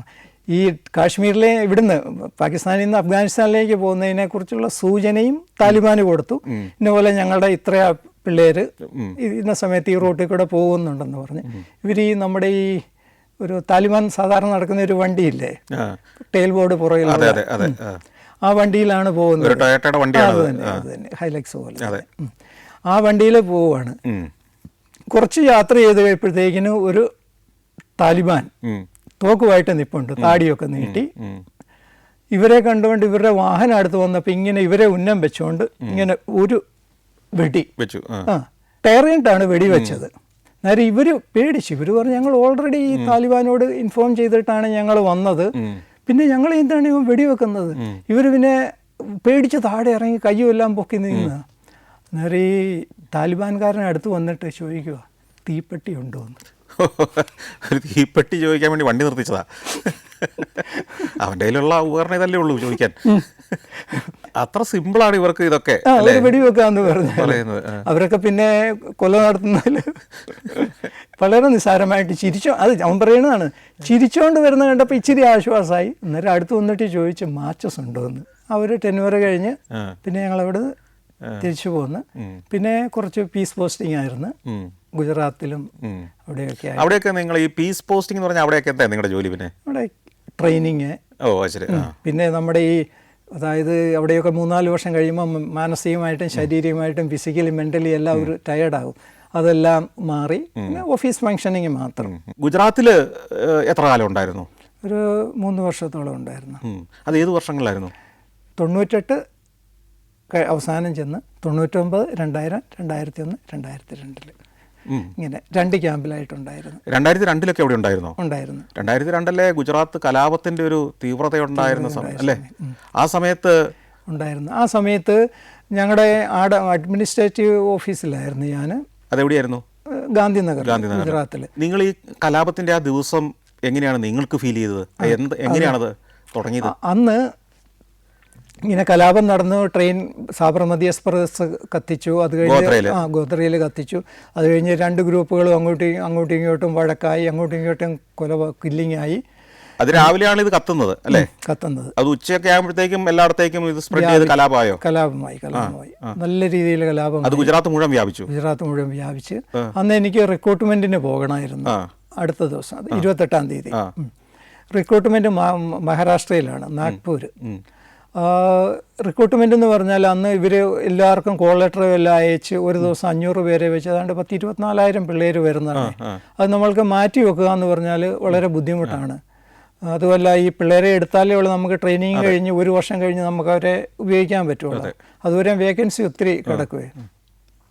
ഈ കാശ്മീരിലെ ഇവിടുന്ന് പാകിസ്ഥാനിൽ നിന്ന് അഫ്ഗാനിസ്ഥാനിലേക്ക് പോകുന്നതിനെ കുറിച്ചുള്ള സൂചനയും താലിബാന് കൊടുത്തു. ഇന്നപോലെ ഞങ്ങളുടെ ഇത്ര പിള്ളേർ ഇന്ന സമയത്ത് ഈ റൂട്ടിൽ കൂടെ പോകുന്നുണ്ടെന്ന് പറഞ്ഞ് ഇവർ ഈ നമ്മുടെ ഈ ഒരു താലിബാൻ സാധാരണ നടക്കുന്ന ഒരു വണ്ടിയില്ലേ, ടെയിൽ ബോർഡ് പുറകിൽ, ആ വണ്ടിയിലാണ് പോകുന്നത്. അത് തന്നെ ഹൈലക്സ് പോലെ ആ വണ്ടിയിൽ പോവുകയാണ്. കുറച്ച് യാത്ര ചെയ്ത് കഴിയുമ്പോഴത്തേക്കിന് ഒരു താലിബാൻ തോക്കുമായിട്ട് നിൽപ്പുണ്ട്, താടിയൊക്കെ നീട്ടി. ഇവരെ കണ്ടുകൊണ്ട് ഇവരുടെ വാഹനം അടുത്ത് വന്നപ്പോൾ ഇങ്ങനെ ഇവരെ ഉന്നം വെച്ചുകൊണ്ട് ഇങ്ങനെ ഒരു വെടി വെച്ചു. ടയറിട്ടാണ് വെടിവെച്ചത്. നേരെ ഇവർ പേടിച്ചു. ഇവർ പറഞ്ഞു, ഞങ്ങൾ ഓൾറെഡി ഈ താലിബാനോട് ഇൻഫോം ചെയ്തിട്ടാണ് ഞങ്ങൾ വന്നത്, പിന്നെ ഞങ്ങൾ എന്താണ് ഇവൻ വെടിവെക്കുന്നത്? ഇവർ പിന്നെ പേടിച്ച് താഴെ ഇറങ്ങി കയ്യും എല്ലാം പൊക്കി നിന്ന്. നേരെ ഈ താലിബാൻകാരനെ അടുത്ത് വന്നിട്ട് ചോദിക്കുക, തീപ്പെട്ടി ഉണ്ടോ എന്ന്. ഒരു തീപ്പെട്ടി ചോദിക്കാൻ വേണ്ടി വണ്ടി നിർത്തിച്ചതാ. അവൻ്റെ കയ്യിലുള്ള ഉപകരണം ഇതല്ലേ ഉള്ളൂ ചോദിക്കാൻ. അത്ര സിമ്പിളാണ് ഇവർക്ക് ഇതൊക്കെ വെടിവെക്കാന്ന് പറയുന്നത്. അവരൊക്കെ പിന്നെ കൊല നടത്തുന്നതിൽ വളരെ നിസ്സാരമായിട്ട് ചിരിച്ചോ, അത് അവൻ പറയുന്നതാണ്, ചിരിച്ചോണ്ട് വരുന്ന കണ്ടപ്പോൾ ഇച്ചിരി ആശ്വാസമായി. അന്നേരം അടുത്ത് വന്നിട്ട് ചോദിച്ചു മാച്ചസ് ഉണ്ടോ എന്ന്. അവർ 10 വരെ കഴിഞ്ഞ് പിന്നെ ഞങ്ങളവിടെ തിരിച്ചു പോന്ന്. പിന്നെ കുറച്ച് പീസ് പോസ്റ്റിംഗ് ആയിരുന്നു ഗുജറാത്തിലും അവിടെയൊക്കെ. നിങ്ങൾ ഈ പീസ് പോസ്റ്റിംഗ് എന്ന് പറഞ്ഞാൽ അവിടെയൊക്കെ എന്താ നിങ്ങളുടെ ജോലി? പിന്നെ അവിടെ ട്രെയിനിങ്. പിന്നെ നമ്മുടെ ഈ അതായത് അവിടെയൊക്കെ 3-4 വർഷം കഴിയുമ്പോൾ മാനസികമായിട്ടും ശാരീരികമായിട്ടും ഫിസിക്കലി മെൻ്റലി എല്ലാം ഒരു ടയേർഡാകും. അതെല്ലാം മാറി പിന്നെ ഓഫീസ് ഫങ്ഷനിങ് മാത്രം. ഗുജറാത്തിൽ എത്ര കാലം ഉണ്ടായിരുന്നു? ഒരു 3 വർഷത്തോളം ഉണ്ടായിരുന്നു. അത് ഏത് വർഷങ്ങളിലായിരുന്നു? 98 അവസാനം ചെന്ന് 99, 2000, 2001, 2002 ഇങ്ങനെ 2 ക്യാമ്പിലായിട്ടുണ്ടായിരുന്നു. 2002 എവിടെ ഉണ്ടായിരുന്നു? 2002 ഗുജറാത്ത് കലാപത്തിന്റെ ഒരു തീവ്രത ഉണ്ടായിരുന്ന സമയം അല്ലേ? ആ സമയത്ത് ഉണ്ടായിരുന്നു. ആ സമയത്ത് ഞങ്ങളുടെ അഡ്മിനിസ്ട്രേറ്റീവ് ഓഫീസിലായിരുന്നു ഞാൻ. അതെവിടെയായിരുന്നു? ഗാന്ധിനഗർ, ഗുജറാത്തിൽ. നിങ്ങൾ ഈ കലാപത്തിന്റെ ആ ദിവസം എങ്ങനെയാണ് നിങ്ങൾക്ക് ഫീൽ ചെയ്തത്? എങ്ങനെയാണത് തുടങ്ങിയത്? അന്ന് ഇങ്ങനെ കലാപം നടന്നു. ട്രെയിൻ സാബർമതി എക്സ്പ്രസ് കത്തിച്ചു. അത് കഴിഞ്ഞ് ഗോത്രയിൽ കത്തിച്ചു. അത് കഴിഞ്ഞ് 2 ഗ്രൂപ്പുകളും അങ്ങോട്ടും ഇങ്ങോട്ടും വഴക്കായി, അങ്ങോട്ടും ഇങ്ങോട്ടും കില്ലിംഗ് ആയി. അത് രാവിലെയാണ് ഇത് കത്തുന്നത് അല്ലേ? കത്തുന്നത് അത് ഉച്ചയൊക്കെ ആകുമ്പോഴത്തേക്കും എല്ലായിടത്തേക്കും ഇത് സ്പ്രെഡ് ചെയ്ത് കലാപമായി. നല്ല രീതിയിൽ കലാപം അത് ഗുജറാത്ത് മുഴുവൻ വ്യാപിച്ച്. അന്ന് എനിക്ക് റിക്രൂട്ട്മെന്റിന് പോകണമായിരുന്നു അടുത്ത ദിവസം, 28-ാം തീയതി. റിക്രൂട്ട്മെന്റ് മഹാരാഷ്ട്രയിലാണ്, നാഗ്പൂർ. റിക്രൂട്ട്മെന്റ് എന്ന് പറഞ്ഞാൽ അന്ന് ഇവർ എല്ലാവർക്കും കോൾ ലെറ്റർ എല്ലാം അയച്ച് ഒരു ദിവസം 500 പേരെ വെച്ച് ഏതാണ്ട് 10-24,000 പിള്ളേർ വരുന്നതാണ്. അത് നമ്മൾക്ക് മാറ്റി വെക്കുക എന്ന് പറഞ്ഞാൽ വളരെ ബുദ്ധിമുട്ടാണ്. അതുമല്ല ഈ പിള്ളേരെ എടുത്താലേ ഉള്ളൂ നമുക്ക് ട്രെയിനിങ് കഴിഞ്ഞ് 1 വർഷം കഴിഞ്ഞ് നമുക്ക് അവരെ ഉപയോഗിക്കാൻ പറ്റുള്ളൂ. അതുവരെ വേക്കൻസി ഒത്തിരി കിടക്കുകയാണ്.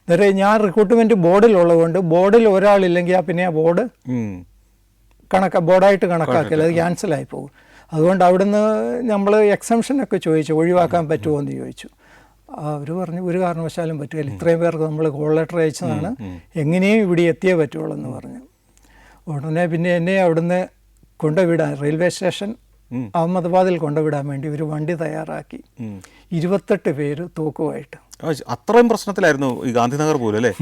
അന്നേരം ഞാൻ റിക്രൂട്ട്മെന്റ് ബോർഡിലുള്ളതുകൊണ്ട് ബോർഡിൽ ഒരാളില്ലെങ്കിൽ പിന്നെ ആ ബോർഡ് ബോർഡായിട്ട് കണക്കാക്കില്ല, അത് ക്യാൻസലായി പോകും. അതുകൊണ്ട് അവിടുന്ന് നമ്മൾ എക്സംഷനൊക്കെ ചോദിച്ചു, ഒഴിവാക്കാൻ പറ്റുമോ എന്ന് ചോദിച്ചു. അവർ പറഞ്ഞു ഒരു കാരണവശാലും പറ്റുകയില്ല, ഇത്രയും പേർക്ക് നമ്മൾ കോൾ ലെറ്റർ അയച്ചതാണ്, എങ്ങനെയും ഇവിടെ എത്തിയേ പറ്റുള്ളൂ എന്ന് പറഞ്ഞു. ഉടനെ പിന്നെ എന്നെ അവിടുന്ന് കൊണ്ടുവിടാൻ റെയിൽവേ സ്റ്റേഷൻ അഹമ്മദാബാദിൽ കൊണ്ടുവിടാൻ വേണ്ടി ഒരു വണ്ടി തയ്യാറാക്കി. 28 പേര് തോക്കുമായിട്ട്. അത്രയും പ്രശ്നത്തിലായിരുന്നു ഈ ഗാന്ധിനഗർ പോലും അല്ലേ?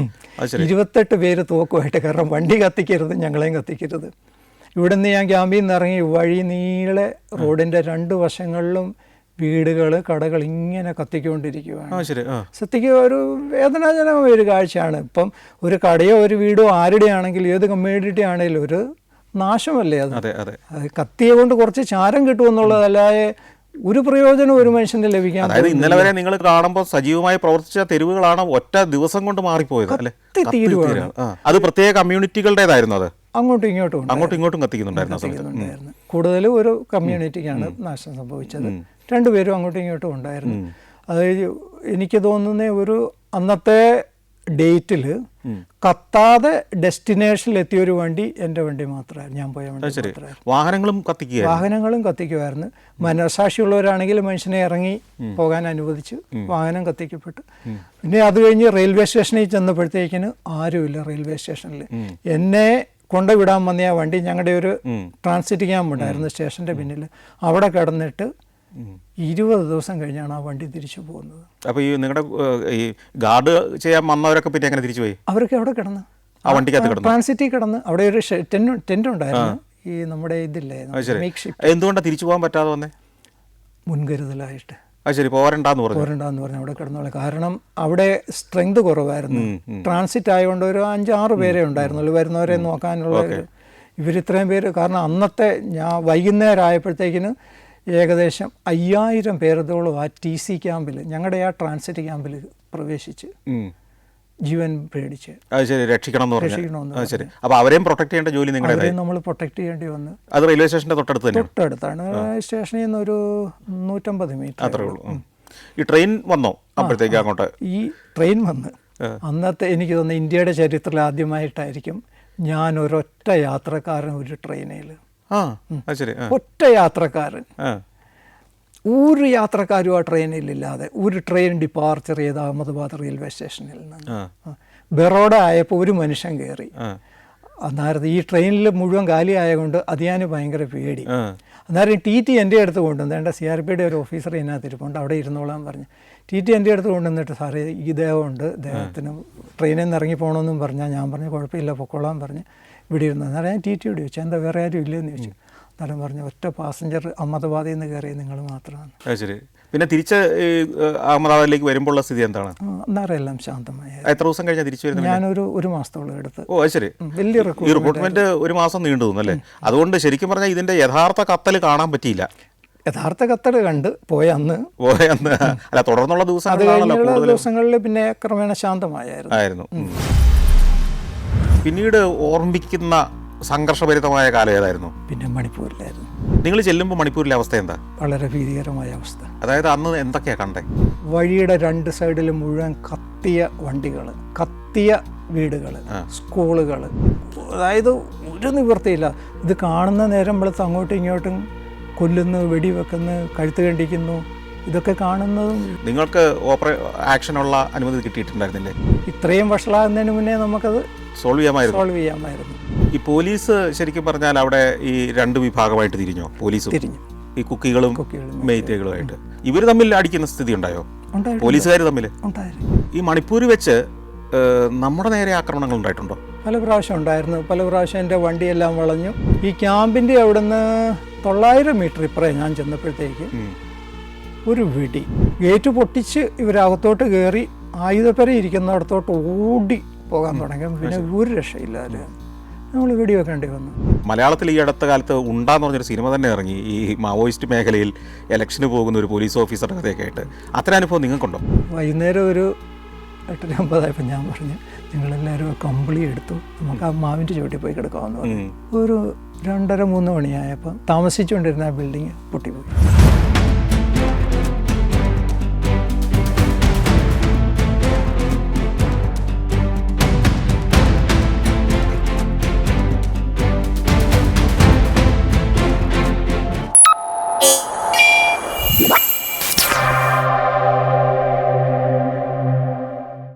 28 പേര് തോക്കുമായിട്ട്. കാരണം വണ്ടി കത്തിക്കരുത്, ഞങ്ങളെയും കത്തിക്കരുത്. ഇവിടുന്ന് ഞാൻ ക്യാമ്പിൽ നിന്ന് ഇറങ്ങി വഴി നീളെ റോഡിൻ്റെ 2 വശങ്ങളിലും വീടുകൾ, കടകൾ ഇങ്ങനെ കത്തിക്കൊണ്ടിരിക്കുകയാണ്. സത്യക്ക് ഒരു വേദനാജനകമായ ഒരു കാഴ്ചയാണ്. ഇപ്പം ഒരു കടയോ ഒരു വീടോ ആരുടെ ആണെങ്കിലും ഏത് കമ്മ്യൂണിറ്റി ആണെങ്കിലും ഒരു നാശമല്ലേ അത്. കത്തിയെ കൊണ്ട് കുറച്ച് ചാരം കിട്ടുമെന്നുള്ളതല്ലാതെ ഒരു പ്രയോജനം ഒരു മനുഷ്യന് ലഭിക്കാൻ. അതായത് ഇന്നലെ വരെ നിങ്ങൾ കാണുമ്പോൾ സജീവമായി പ്രവർത്തിച്ച തെരുവുകളാണ് ഒറ്റ ദിവസം കൊണ്ട് മാറിപ്പോയത് അല്ലേ? അത് പ്രത്യേക കമ്മ്യൂണിറ്റികളുടേതായിരുന്നു. അത് അങ്ങോട്ടും ഇങ്ങോട്ടും കത്തിക്കുന്നുണ്ടായിരുന്നു. കൂടുതലും ഒരു കമ്മ്യൂണിറ്റിക്കാണ് നാശം സംഭവിച്ചത്. 2 പേരും അങ്ങോട്ടും ഇങ്ങോട്ടും ഉണ്ടായിരുന്നു. അത് എനിക്ക് തോന്നുന്ന ഒരു അന്നത്തെ ഡേറ്റിൽ കത്താതെ ഡെസ്റ്റിനേഷനിൽ എത്തിയൊരു വണ്ടി എൻ്റെ വണ്ടി മാത്രമായിരുന്നു, ഞാൻ പോയ വണ്ടി മാത്രമായിരുന്നു. വാഹനങ്ങളും കത്തിക്കുമായിരുന്നു. മനസാക്ഷിയുള്ളവരാണെങ്കിൽ മനുഷ്യനെ ഇറങ്ങി പോകാൻ അനുവദിച്ച് വാഹനം കത്തിക്കപ്പെട്ടു. പിന്നെ അത് കഴിഞ്ഞ് റെയിൽവേ സ്റ്റേഷനിൽ ചെന്നപ്പോഴത്തേക്കിന് ആരുമില്ല റെയിൽവേ സ്റ്റേഷനിൽ. എന്നെ കൊണ്ടുവിടാൻ വന്ന ആ വണ്ടി ഞങ്ങളുടെ ഒരു ട്രാൻസിറ്റ് ക്യാമ്പ് ഉണ്ടായിരുന്നു സ്റ്റേഷൻ്റെ പിന്നിൽ. അവിടെ കിടന്നിട്ട് 20 ദിവസം കഴിഞ്ഞാണ് ആ വണ്ടി തിരിച്ചു പോകുന്നത്. അപ്പോൾ ഈ നിങ്ങളുടെ ഈ ഗാർഡ് ചെയ്യാൻ വന്നവരൊക്കെ പിന്നെ എങ്ങനെ തിരിച്ചു പോയി? അവരൊക്കെ അവിടെ കിടന്ന് ആ വണ്ടിക്കകത്ത് കിടന്നു, ട്രാൻസിറ്റിൽ കിടന്ന്. അവിടെ ഒരു ടെന്റ് ഉണ്ടായിരുന്നു, ഈ നമ്മുടെ ഇതില്ലേ മേക്ക് ഷിപ്പ്. എന്തുകൊണ്ടാണ് തിരിച്ചു പോകാൻ പറ്റാതെ വന്നേ? മുൻകരുതലായിട്ട്. പോരണ്ടെന്ന് പറഞ്ഞു അവിടെ കിടന്നോളെ. കാരണം അവിടെ സ്ട്രെങ്ത് കുറവായിരുന്നു. ട്രാൻസിറ്റ് ആയതുകൊണ്ട് ഒരു 5-6 പേരെ ഉണ്ടായിരുന്നുള്ളൂ വരുന്നവരെ നോക്കാനുള്ള. ഇവരിത്രയും പേര്, കാരണം അന്നത്തെ ഞാൻ വൈകുന്നേരം ആയപ്പോഴത്തേക്കിന് ഏകദേശം 5000 പേരോളം ആ TC ക്യാമ്പിൽ, ഞങ്ങളുടെ ആ ട്രാൻസിറ്റ് ക്യാമ്പിൽ പ്രവേശിച്ച് ജീവൻ പേടിച്ച് രക്ഷിക്കണമെന്ന്. അപ്പോൾ അവരെയും പ്രൊട്ടക്ട് ചെയ്യേണ്ട ജോലി നിങ്ങളെ നമ്മൾ പ്രൊട്ടക്ട് ചെയ്യേണ്ടി വന്നു. അത് റെയിൽവേ സ്റ്റേഷൻ്റെ തൊട്ടടുത്താണ്. സ്റ്റേഷനിൽ നിന്ന് ഒരു 150 മീറ്റർ അത്രേ ഉള്ളൂ. ഈ ട്രെയിൻ വന്നോ അപ്പോഴത്തേക്ക് അങ്ങോട്ട്? ഈ ട്രെയിൻ വന്ന് അന്നത്തെ എനിക്ക് തോന്നുന്നു ഇന്ത്യയുടെ ചരിത്രത്തിൽ ആദ്യമായിട്ടായിരിക്കും ഞാൻ ഒരൊറ്റ യാത്രക്കാരൻ ഒരു ട്രെയിനിൽ. ഒറ്റ യാത്രക്കാരൻ, ഒരു യാത്രക്കാരും ആ ട്രെയിനിലില്ലാതെ. ഒരു ട്രെയിൻ ഡിപ്പാർച്ചർ ചെയ്ത് അഹമ്മദാബാദ് റെയിൽവേ സ്റ്റേഷനിൽ നിന്ന് ബറോഡ ആയപ്പോൾ ഒരു മനുഷ്യൻ കയറി. അന്നേരത്ത് ഈ ട്രെയിനിൽ മുഴുവൻ കാലിയായതുകൊണ്ട് അതിയാന് ഭയങ്കര പേടി. അന്നേരം TT എൻ്റെ അടുത്ത് കൊണ്ടുവന്നു. എൻ്റെ CRPയുടെ ഒരു ഓഫീസർ ഇതിനകത്ത് ഇരിപ്പുണ്ട്, അവിടെ ഇരുന്നോളാൻ പറഞ്ഞു. TT എൻ്റെ അടുത്ത് കൊണ്ടുവന്നിട്ട് സാറേ ഈ ദേഹമുണ്ട്, ദേഹത്തിന് ട്രെയിനിൽ നിന്ന് ഇറങ്ങി പോകണമെന്നും പറഞ്ഞാൽ ഞാൻ പറഞ്ഞു കുഴപ്പമില്ല പൊക്കോളാൻ പറഞ്ഞ് ഇവിടെ ഇരുന്നു. അന്നേരം ഞാൻ TTയോട് ചോദിച്ചു എന്താ വേറെ ആരും ഇല്ലെന്ന് ചോദിച്ചു. അന്നേരം പറഞ്ഞു ഒറ്റ പാസഞ്ചർ അഹമ്മദാബാദിൽ നിന്ന് കയറി നിങ്ങൾ മാത്രമാണ്. ശരി. പിന്നെ തിരിച്ച് അഹമ്മദാബാദിലേക്ക് വരുമ്പോഴുള്ള സ്ഥിതി എന്താണ്? അന്നേരം എല്ലാം ശാന്തമായി. എത്ര ദിവസം കഴിഞ്ഞാൽ തിരിച്ചു വരുന്നത്? ഞാനൊരു മാസത്തോളം എടുത്ത്. ശരി. വലിയ റിക്രൂട്ട്മെന്റ് ഒരു മാസം നീണ്ടു തോന്നുന്നല്ലേ? അതുകൊണ്ട് ശരിക്കും പറഞ്ഞാൽ ഇതിന്റെ യഥാർത്ഥ കത്തൽ കാണാൻ പറ്റിയില്ല. യഥാർത്ഥ കത്തൽ കണ്ട് പോയ അന്ന് അല്ല, തുടർന്നുള്ള ദിവസങ്ങളിൽ പിന്നെ ക്രമേണ ശാന്തമായിരുന്നു. പിന്നീട് ഓർമ്മിക്കുന്ന സംഘർഷഭരിതമായ കാലം ഏതായിരുന്നു? പിന്നെ മണിപ്പൂരിലായിരുന്നു. നിങ്ങൾ ചെല്ലുമ്പോൾ മണിപ്പൂരിലെ അവസ്ഥ എന്താ? വളരെ ഭീതികരമായ അവസ്ഥ. അതായത് അന്ന് എന്തൊക്കെയാ കണ്ടേ? വഴിയുടെ 2 സൈഡിലും മുഴുവൻ കത്തിയ വണ്ടികൾ, കത്തിയ വീടുകൾ, സ്കൂളുകൾ. അതായത് ഒരു നിവൃത്തിയില്ല. ഇത് കാണുന്ന നേരം വെളുത്ത് അങ്ങോട്ടും ഇങ്ങോട്ടും കൊല്ലുന്നു, വെടിവെക്കുന്നു, കഴുത്ത് കണ്ടിക്കുന്നു. ഇതൊക്കെ കാണുന്നതും. നിങ്ങൾക്ക് ആക്ഷനുള്ള അനുമതി കിട്ടിയിട്ടുണ്ടായിരുന്നില്ലേ? ഇത്രയും വഷളാകുന്നതിന് മുന്നേ നമുക്കത് സോൾവ് ചെയ്യാമായിരുന്നു. ഈ പോലീസ് ശരിക്കും പറഞ്ഞാൽ അവിടെ ഈ 2 വിഭാഗമായിട്ട് തിരിഞ്ഞോ? പോലീസും ഈ കുക്കികളും മെയ്തേകളുമായിട്ട് ഇവർ തമ്മിൽ അടിക്കുന്ന സ്ഥിതി ഉണ്ടായോ? പോലീസുകാർ തമ്മിൽ? ഈ മണിപ്പൂർ വെച്ച് നമ്മുടെ നേരെ ആക്രമണങ്ങൾ ഉണ്ടായിട്ടുണ്ടോ? പല പ്രാവശ്യം ഉണ്ടായിരുന്നു. പല പ്രാവശ്യം എൻ്റെ വണ്ടിയെല്ലാം വളഞ്ഞു. ഈ ക്യാമ്പിൻ്റെ അവിടുന്ന് 900 മീറ്റർ ഇപ്പുറം ഞാൻ ചെന്നപ്പോഴത്തേക്ക് ഒരു വെടി, ഗേറ്റ് പൊട്ടിച്ച് ഇവരകത്തോട്ട് കയറി ആയുധപ്പര ഇരിക്കുന്നിടത്തോട്ട് ഓടി പോകാൻ തുടങ്ങി. പിന്നെ ഒരു രക്ഷയില്ലാതെ നമ്മൾ വെടിവെക്കേണ്ടി വന്നു. മലയാളത്തിൽ ഈ അടുത്ത കാലത്ത് ഉണ്ടാന്ന് പറഞ്ഞൊരു സിനിമ തന്നെ ഇറങ്ങി, ഈ മാവോയിസ്റ്റ് മേഖലയിൽ ഇലക്ഷന് പോകുന്ന ഒരു പോലീസ് ഓഫീസറുടെ കഥയൊക്കെ ആയിട്ട്. അത്ര അനുഭവം നിങ്ങൾക്കുണ്ടോ? വൈകുന്നേരം ഒരു 8:50 ഞാൻ പറഞ്ഞു നിങ്ങളെല്ലാവരും കമ്പിളി എടുത്തു, നമുക്ക് ആ മാവിൻ്റെ ചുവട്ടിൽ പോയി കിടക്കാമെന്ന് പറഞ്ഞു. ഒരു 2:30-3 മണിയായപ്പോൾ താമസിച്ചുകൊണ്ടിരുന്ന ആ ബിൽഡിങ് പൊട്ടിപ്പോയി.